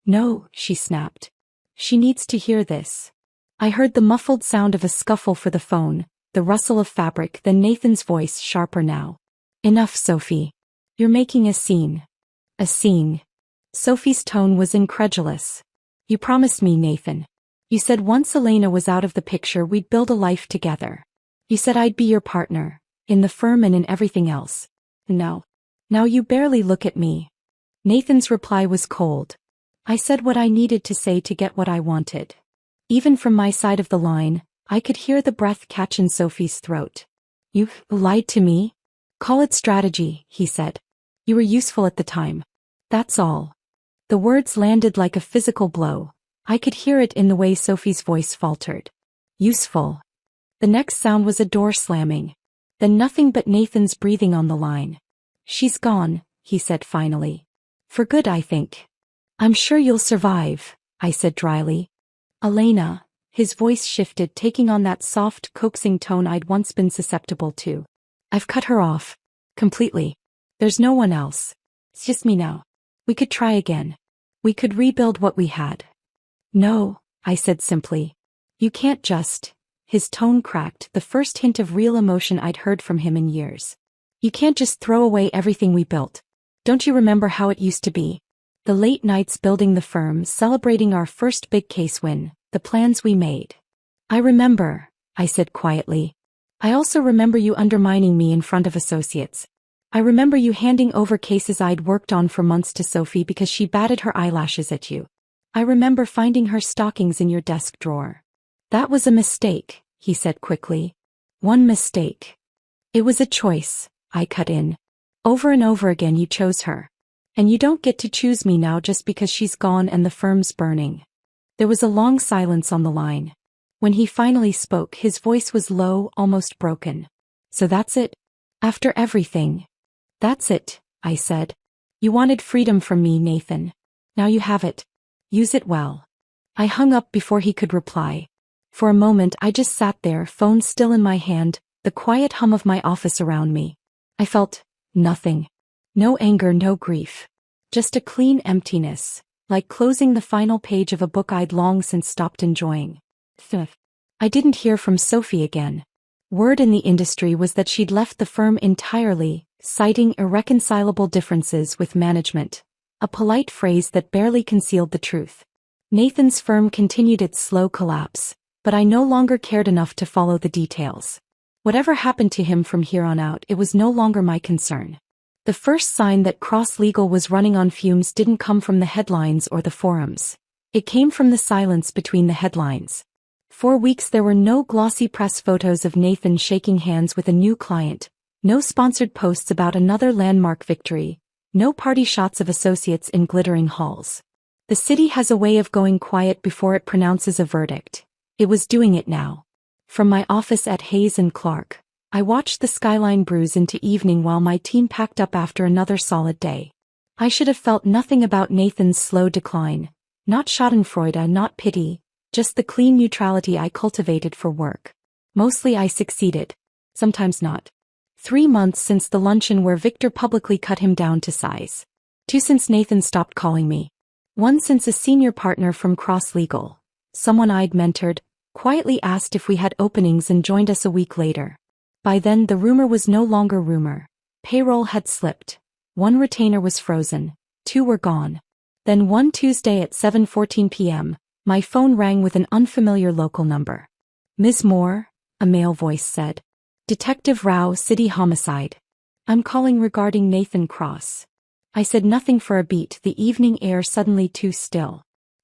No, she snapped. She needs to hear this. I heard the muffled sound of a scuffle for the phone, the rustle of fabric, then Nathan's voice, sharper now. Enough, Sophie. You're making a scene. A scene. Sophie's tone was incredulous. You promised me, Nathan. You said once Elena was out of the picture we'd build a life together. You said I'd be your partner, in the firm and in everything else. Now you barely look at me. Nathan's reply was cold. I said what I needed to say to get what I wanted. Even from my side of the line, I could hear the breath catch in Sophie's throat. You lied to me? Call it strategy, he said. You were useful at the time. That's all. The words landed like a physical blow. I could hear it in the way Sophie's voice faltered. Useful. The next sound was a door slamming. Then nothing but Nathan's breathing on the line. She's gone, he said finally. For good, I think. I'm sure you'll survive, I said dryly. Elena, his voice shifted, taking on that soft, coaxing tone I'd once been susceptible to. I've cut her off. Completely. There's no one else. It's just me now. We could try again. We could rebuild what we had. No, I said simply. You can't just. His tone cracked, the first hint of real emotion I'd heard from him in years. You can't just throw away everything we built. Don't you remember how it used to be? The late nights building the firm, celebrating our first big case win, the plans we made. I remember, I said quietly. I also remember you undermining me in front of associates. I remember you handing over cases I'd worked on for months to Sophie because she batted her eyelashes at you. I remember finding her stockings in your desk drawer. That was a mistake, he said quickly. One mistake. It was a choice, I cut in. Over and over again you chose her. And you don't get to choose me now just because she's gone and the firm's burning. There was a long silence on the line. When he finally spoke, his voice was low, almost broken. So that's it? After everything? That's it, I said. You wanted freedom from me, Nathan. Now you have it. Use it well. I hung up before he could reply. For a moment I just sat there, phone still in my hand, the quiet hum of my office around me. I felt nothing. No anger, no grief. Just a clean emptiness, like closing the final page of a book I'd long since stopped enjoying. I didn't hear from Sophie again. Word in the industry was that she'd left the firm entirely, citing irreconcilable differences with management, a polite phrase that barely concealed the truth. Nathan's firm continued its slow collapse, but I no longer cared enough to follow the details. Whatever happened to him from here on out, it was no longer my concern. The first sign that Cross Legal was running on fumes didn't come from the headlines or the forums. It came from the silence between the headlines. For weeks there were no glossy press photos of Nathan shaking hands with a new client, no sponsored posts about another landmark victory, no party shots of associates in glittering halls. The city has a way of going quiet before it pronounces a verdict. It was doing it now. From my office at Hayes & Clark, I watched the skyline bruise into evening while my team packed up after another solid day. I should have felt nothing about Nathan's slow decline, not schadenfreude, not pity, just the clean neutrality I cultivated for work. Mostly I succeeded, sometimes not. 3 months since the luncheon where Victor publicly cut him down to size. 2 since Nathan stopped calling me. 1 since a senior partner from Cross Legal, someone I'd mentored, quietly asked if we had openings and joined us a week later. By then the rumor was no longer rumor. Payroll had slipped. 1 retainer was frozen. 2 were gone. Then one Tuesday at 7:14 p.m., my phone rang with an unfamiliar local number. Ms. Moore, a male voice said. Detective Rao, City Homicide. I'm calling regarding Nathan Cross. I said nothing for a beat, the evening air suddenly too still.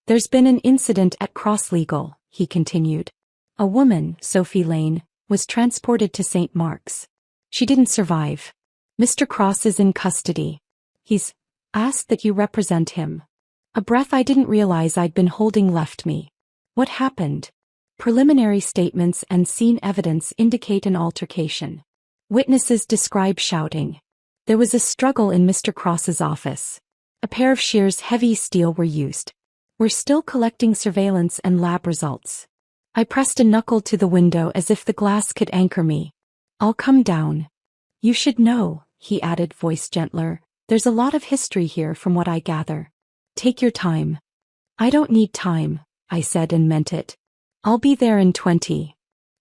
There's been an incident at Cross Legal, he continued. A woman, Sophie Lane, was transported to St. Mark's. She didn't survive. Mr. Cross is in custody. He's asked that you represent him. A breath I didn't realize I'd been holding left me. What happened? Preliminary statements and scene evidence indicate an altercation. Witnesses describe shouting. There was a struggle in Mr. Cross's office. A pair of shears, heavy steel, were used. We're still collecting surveillance and lab results. I pressed a knuckle to the window as if the glass could anchor me. I'll come down. You should know, he added, voice gentler, there's a lot of history here from what I gather. Take your time. I don't need time, I said and meant it. I'll be there in 20.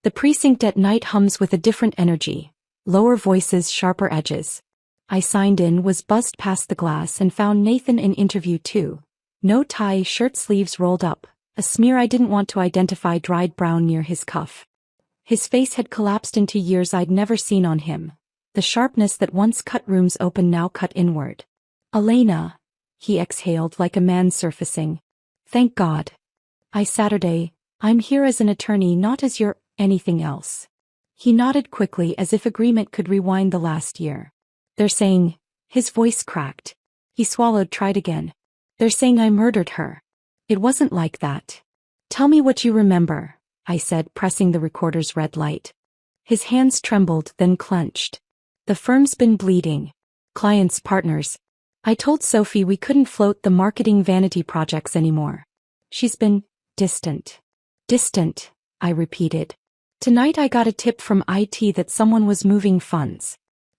The precinct at night hums with a different energy. Lower voices, sharper edges. I signed in, was buzzed past the glass and found Nathan in interview 2. No tie, shirt sleeves rolled up. A smear I didn't want to identify, dried brown near his cuff. His face had collapsed into years I'd never seen on him. The sharpness that once cut rooms open now cut inward. Elena, he exhaled like a man surfacing. Thank God. Saturday, I'm here as an attorney, not as your anything else. He nodded quickly as if agreement could rewind the last year. They're saying, his voice cracked. He swallowed, tried again. They're saying I murdered her. It wasn't like that. Tell me what you remember, I said, pressing the recorder's red light. His hands trembled, then clenched. The firm's been bleeding. Clients, partners. I told Sophie we couldn't float the marketing vanity projects anymore. She's been distant. Distant, I repeated. Tonight I got a tip from IT that someone was moving funds.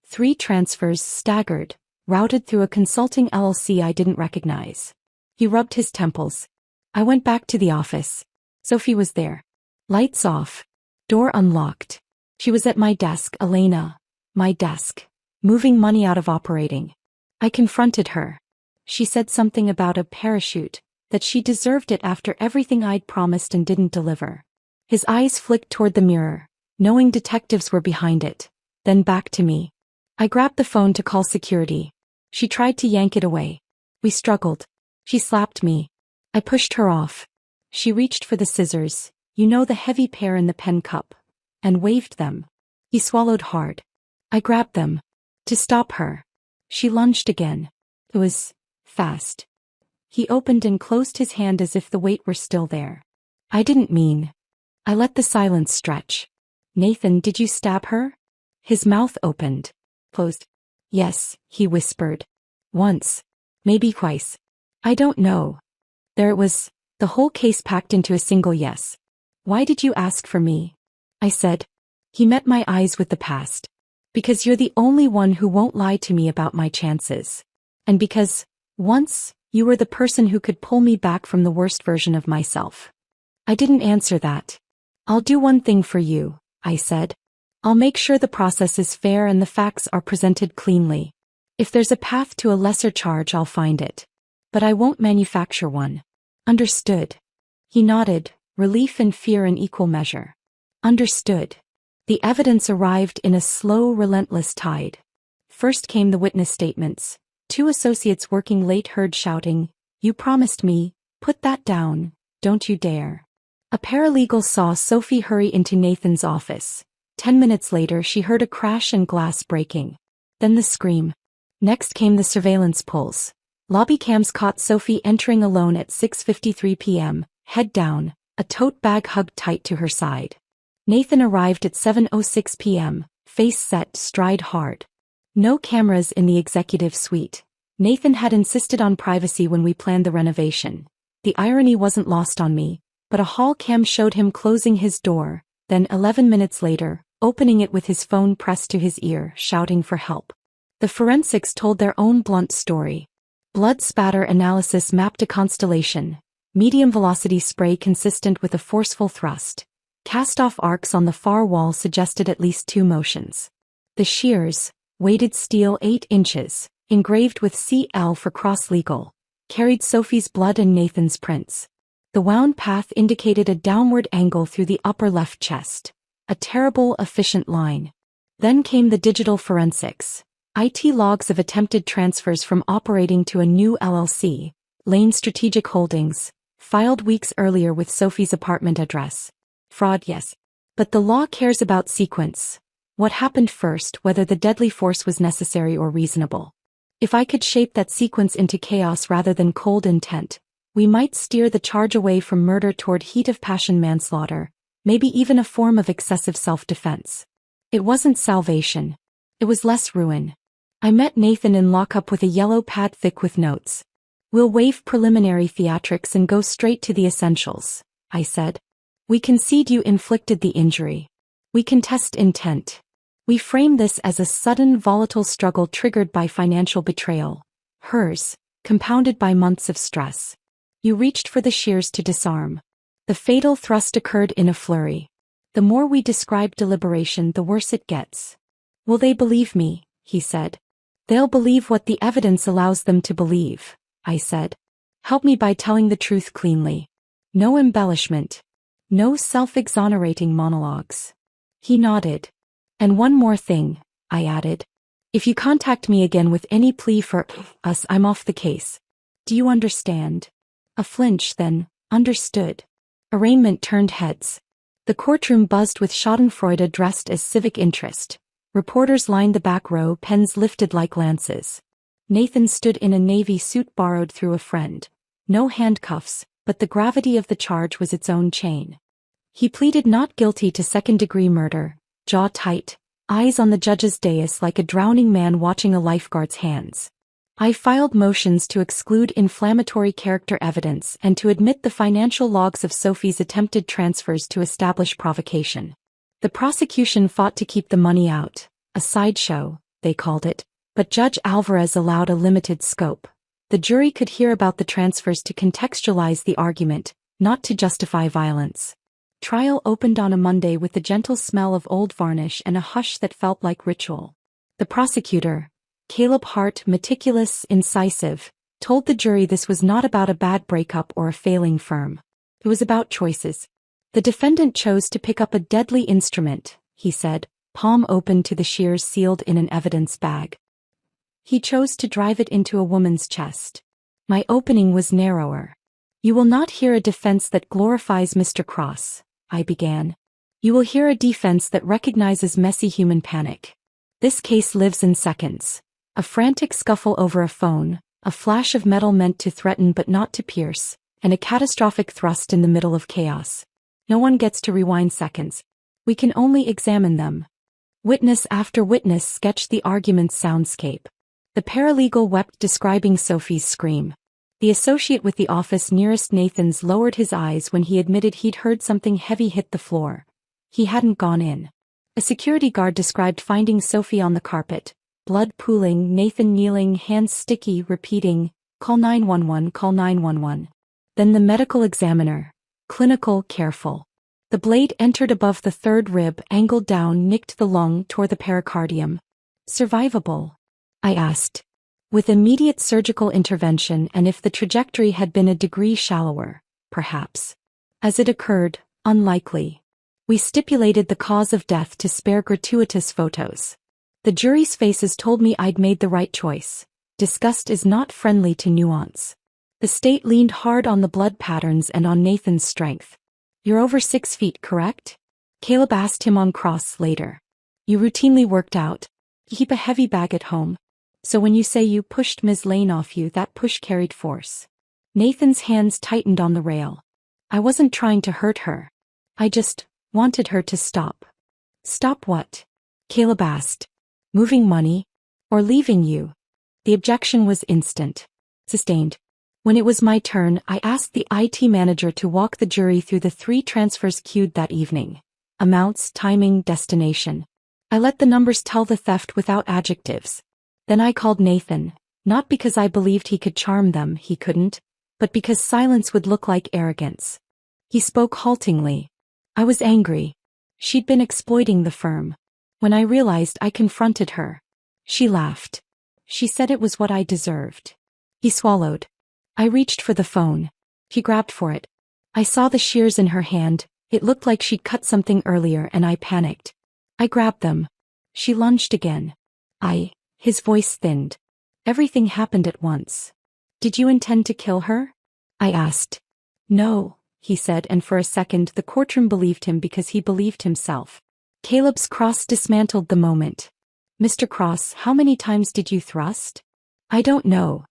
3 transfers, staggered, routed through a consulting LLC I didn't recognize. He rubbed his temples. I went back to the office. Sophie was there. Lights off. Door unlocked. She was at my desk, Elena. My desk. Moving money out of operating. I confronted her. She said something about a parachute, that she deserved it after everything I'd promised and didn't deliver. His eyes flicked toward the mirror, knowing detectives were behind it. Then back to me. I grabbed the phone to call security. She tried to yank it away. We struggled. She slapped me. I pushed her off. She reached for the scissors, you know, the heavy pair in the pen cup, and waved them. He swallowed hard. I grabbed them. To stop her. She lunged again. It was fast. He opened and closed his hand as if the weight were still there. I didn't mean. I let the silence stretch. Nathan, did you stab her? His mouth opened. Closed. Yes, he whispered. Once. Maybe twice. I don't know. There it was, the whole case packed into a single yes. Why did you ask for me? I said. He met my eyes with the past. Because you're the only one who won't lie to me about my chances. And because, once, you were the person who could pull me back from the worst version of myself. I didn't answer that. I'll do one thing for you, I said. I'll make sure the process is fair and the facts are presented cleanly. If there's a path to a lesser charge, I'll find it. But I won't manufacture one. Understood? He nodded, relief and fear in equal measure. Understood. The evidence arrived in a slow, relentless tide. First came the witness statements. 2 associates working late heard shouting, "You promised me, put that down, don't you dare." A paralegal saw Sophie hurry into Nathan's office. 10 minutes later she heard a crash and glass breaking. Then the scream. Next came the surveillance pulls. Lobby cams caught Sophie entering alone at 6:53 p.m., head down, a tote bag hugged tight to her side. Nathan arrived at 7:06 p.m., face set, stride hard. No cameras in the executive suite. Nathan had insisted on privacy when we planned the renovation. The irony wasn't lost on me, but a hall cam showed him closing his door, then 11 minutes later, opening it with his phone pressed to his ear, shouting for help. The forensics told their own blunt story. Blood spatter analysis mapped a constellation. Medium velocity spray consistent with a forceful thrust. Cast-off arcs on the far wall suggested at least 2 motions. The shears, weighted steel 8 inches, engraved with CL for cross-legal, carried Sophie's blood and Nathan's prints. The wound path indicated a downward angle through the upper left chest. A terrible, efficient line. Then came the digital forensics. IT logs of attempted transfers from operating to a new LLC, Lane Strategic Holdings, filed weeks earlier with Sophie's apartment address. Fraud, yes. But the law cares about sequence. What happened first, whether the deadly force was necessary or reasonable. If I could shape that sequence into chaos rather than cold intent, we might steer the charge away from murder toward heat of passion manslaughter, maybe even a form of excessive self-defense. It wasn't salvation. It was less ruin. I met Nathan in lockup with a yellow pad thick with notes. We'll waive preliminary theatrics and go straight to the essentials, I said. We concede you inflicted the injury. We contest intent. We frame this as a sudden volatile struggle triggered by financial betrayal. Hers, compounded by months of stress. You reached for the shears to disarm. The fatal thrust occurred in a flurry. The more we describe deliberation, the worse it gets. Will they believe me? He said. They'll believe what the evidence allows them to believe, I said. Help me by telling the truth cleanly. No embellishment. No self-exonerating monologues. He nodded. And one more thing, I added. If you contact me again with any plea for us, I'm off the case. Do you understand? A flinch, then, understood. Arraignment turned heads. The courtroom buzzed with schadenfreude dressed as civic interest. Reporters lined the back row, pens lifted like lances. Nathan stood in a navy suit borrowed through a friend. No handcuffs, but the gravity of the charge was its own chain. He pleaded not guilty to second-degree murder, jaw tight, eyes on the judge's dais like a drowning man watching a lifeguard's hands. I filed motions to exclude inflammatory character evidence and to admit the financial logs of Sophie's attempted transfers to establish provocation. The prosecution fought to keep the money out, a sideshow, they called it, but Judge Alvarez allowed a limited scope. The jury could hear about the transfers to contextualize the argument, not to justify violence. Trial opened on a Monday with the gentle smell of old varnish and a hush that felt like ritual. The prosecutor, Caleb Hart, meticulous, incisive, told the jury this was not about a bad breakup or a failing firm. It was about choices. The defendant chose to pick up a deadly instrument, he said, palm open to the shears sealed in an evidence bag. He chose to drive it into a woman's chest. My opening was narrower. You will not hear a defense that glorifies Mr. Cross, I began. You will hear a defense that recognizes messy human panic. This case lives in seconds. A frantic scuffle over a phone, a flash of metal meant to threaten but not to pierce, and a catastrophic thrust in the middle of chaos. No one gets to rewind seconds. We can only examine them. Witness after witness sketched the argument's soundscape. The paralegal wept describing Sophie's scream. The associate with the office nearest Nathan's lowered his eyes when he admitted he'd heard something heavy hit the floor. He hadn't gone in. A security guard described finding Sophie on the carpet, blood pooling, Nathan kneeling, hands sticky, repeating, "Call 911, call 911. Then the medical examiner, clinical, careful. The blade entered above the third rib, angled down, nicked the lung, tore the pericardium. Survivable? I asked. With immediate surgical intervention, and if the trajectory had been a degree shallower, perhaps. As it occurred, unlikely. We stipulated the cause of death to spare gratuitous photos. The jury's faces told me I'd made the right choice. Disgust is not friendly to nuance. The state leaned hard on the blood patterns and on Nathan's strength. You're over 6 feet, correct? Caleb asked him on cross later. You routinely worked out. You keep a heavy bag at home. So when you say you pushed Ms. Lane off you, that push carried force. Nathan's hands tightened on the rail. I wasn't trying to hurt her. I just wanted her to stop. Stop what? Caleb asked. Moving money? Or leaving you? The objection was instant. Sustained. When it was my turn, I asked the IT manager to walk the jury through the 3 transfers queued that evening. Amounts, timing, destination. I let the numbers tell the theft without adjectives. Then I called Nathan, not because I believed he could charm them, he couldn't, but because silence would look like arrogance. He spoke haltingly. I was angry. She'd been exploiting the firm. When I realized, I confronted her. She laughed. She said it was what I deserved. He swallowed. I reached for the phone. He grabbed for it. I saw the shears in her hand. It looked like she'd cut something earlier, and I panicked. I grabbed them. She lunged again. His voice thinned. Everything happened at once. Did you intend to kill her? I asked. No, he said, and for a second the courtroom believed him because he believed himself. Caleb's cross dismantled the moment. Mr. Cross, how many times did you thrust? I don't know.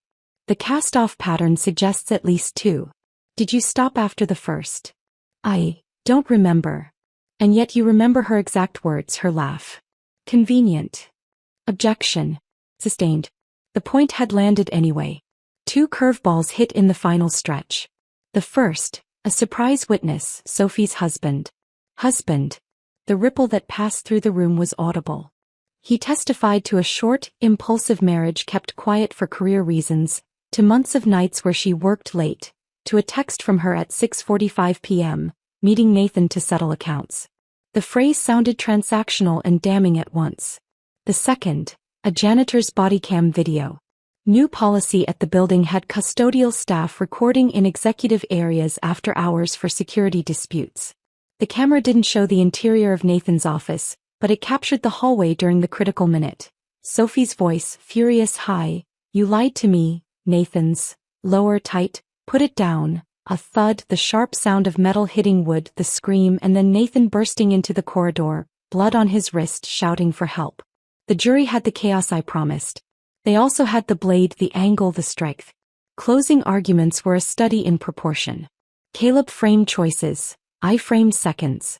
The cast-off pattern suggests at least 2. Did you stop after the first? I don't remember. And yet you remember her exact words, her laugh. Convenient. Objection. Sustained. The point had landed anyway. 2 curveballs hit in the final stretch. The first, a surprise witness, Sophie's husband. The ripple that passed through the room was audible. He testified to a short, impulsive marriage kept quiet for career reasons, to months of nights where she worked late, to a text from her at 6:45 p.m., meeting Nathan to settle accounts. The phrase sounded transactional and damning at once. The second, a janitor's body cam video. New policy at the building had custodial staff recording in executive areas after hours for security disputes. The camera didn't show the interior of Nathan's office, but it captured the hallway during the critical minute. Sophie's voice, furious high, "You lied to me," Nathan's, lower tight, "Put it down," a thud, the sharp sound of metal hitting wood, the scream, and then Nathan bursting into the corridor, blood on his wrist, shouting for help. The jury had the chaos I promised. They also had the blade, the angle, the strength. Closing arguments were a study in proportion. Caleb framed choices. I framed seconds.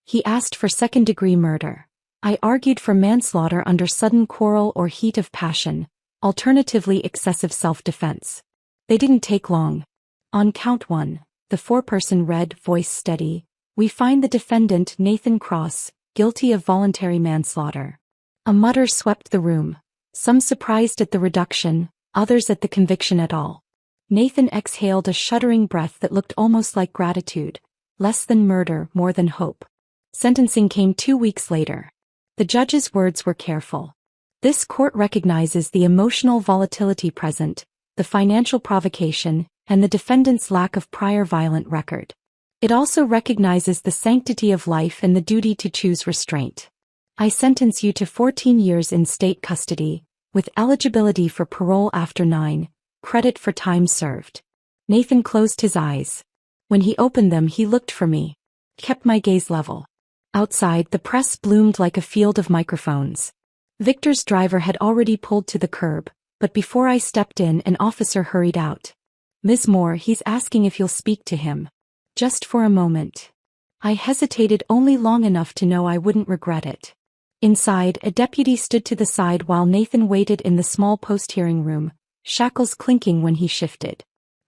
He asked for second-degree murder. I argued for manslaughter under sudden quarrel or heat of passion, alternatively excessive self-defense. They didn't take long. On count 1, the foreperson read, voice steady, "We find the defendant, Nathan Cross, guilty of voluntary manslaughter." A mutter swept the room. Some surprised at the reduction, others at the conviction at all. Nathan exhaled a shuddering breath that looked almost like gratitude. Less than murder, more than hope. Sentencing came 2 weeks later. The judge's words were careful. This court recognizes the emotional volatility present, the financial provocation, and the defendant's lack of prior violent record. It also recognizes the sanctity of life and the duty to choose restraint. I sentence you to 14 years in state custody, with eligibility for parole after 9, credit for time served. Nathan closed his eyes. When he opened them, he looked for me. Kept my gaze level. Outside, the press bloomed like a field of microphones. Victor's driver had already pulled to the curb, but before I stepped in, an officer hurried out. "Ms. Moore, he's asking if you'll speak to him. Just for a moment." I hesitated only long enough to know I wouldn't regret it. Inside, a deputy stood to the side while Nathan waited in the small post-hearing room, shackles clinking when he shifted.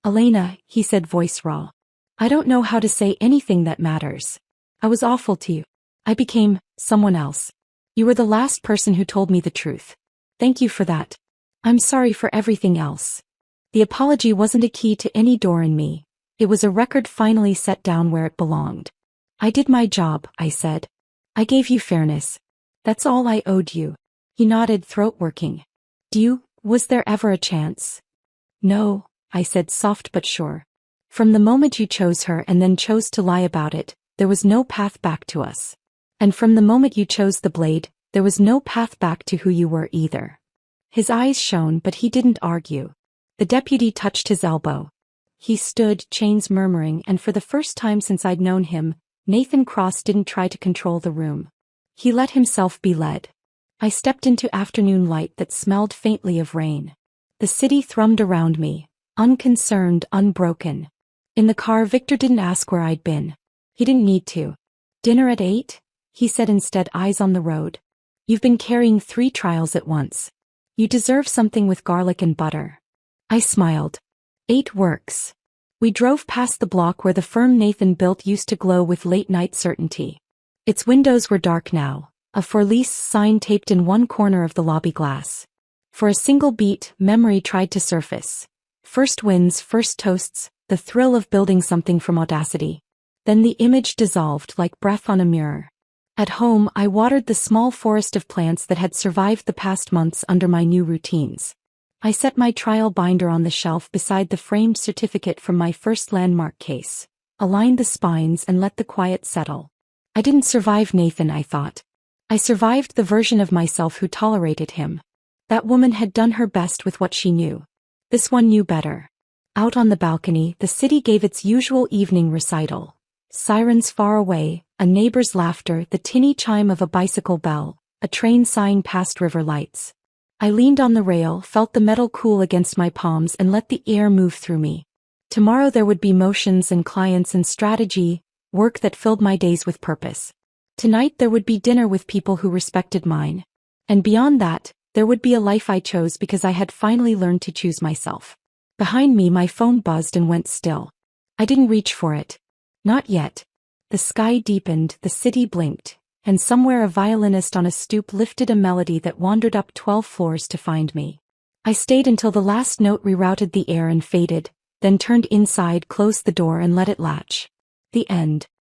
"Elena," he said, voice raw. "I don't know how to say anything that matters. I was awful to you. I became someone else. You were the last person who told me the truth. Thank you for that. I'm sorry for everything else." The apology wasn't a key to any door in me. It was a record finally set down where it belonged. "I did my job," I said. "I gave you fairness. That's all I owed you." He nodded, throat working. Was there ever a chance?" "No," I said, soft but sure. "From the moment you chose her and then chose to lie about it, there was no path back to us. And from the moment you chose the blade, there was no path back to who you were either." His eyes shone, but he didn't argue. The deputy touched his elbow. He stood, chains murmuring, and for the first time since I'd known him, Nathan Cross didn't try to control the room. He let himself be led. I stepped into afternoon light that smelled faintly of rain. The city thrummed around me, unconcerned, unbroken. In the car, Victor didn't ask where I'd been. He didn't need to. "Dinner at 8? He said instead, eyes on the road. "You've been carrying 3 trials at once. You deserve something with garlic and butter." I smiled. 8 works. We drove past the block where the firm Nathan built used to glow with late-night certainty. Its windows were dark now, a for lease sign taped in one corner of the lobby glass. For a single beat, memory tried to surface. First wins, first toasts, the thrill of building something from audacity. Then the image dissolved like breath on a mirror. At home, I watered the small forest of plants that had survived the past months under my new routines. I set my trial binder on the shelf beside the framed certificate from my first landmark case, aligned the spines and let the quiet settle. I didn't survive Nathan, I thought. I survived the version of myself who tolerated him. That woman had done her best with what she knew. This one knew better. Out on the balcony, the city gave its usual evening recital. Sirens far away, a neighbor's laughter, the tinny chime of a bicycle bell, a train sighing past river lights. I leaned on the rail, felt the metal cool against my palms and let the air move through me. Tomorrow there would be motions and clients and strategy, work that filled my days with purpose. Tonight there would be dinner with people who respected mine. And beyond that, there would be a life I chose because I had finally learned to choose myself. Behind me my phone buzzed and went still. I didn't reach for it. Not yet. The sky deepened, the city blinked, and somewhere a violinist on a stoop lifted a melody that wandered up 12 floors to find me. I stayed until the last note rerouted the air and faded, then turned inside, closed the door and let it latch. The end.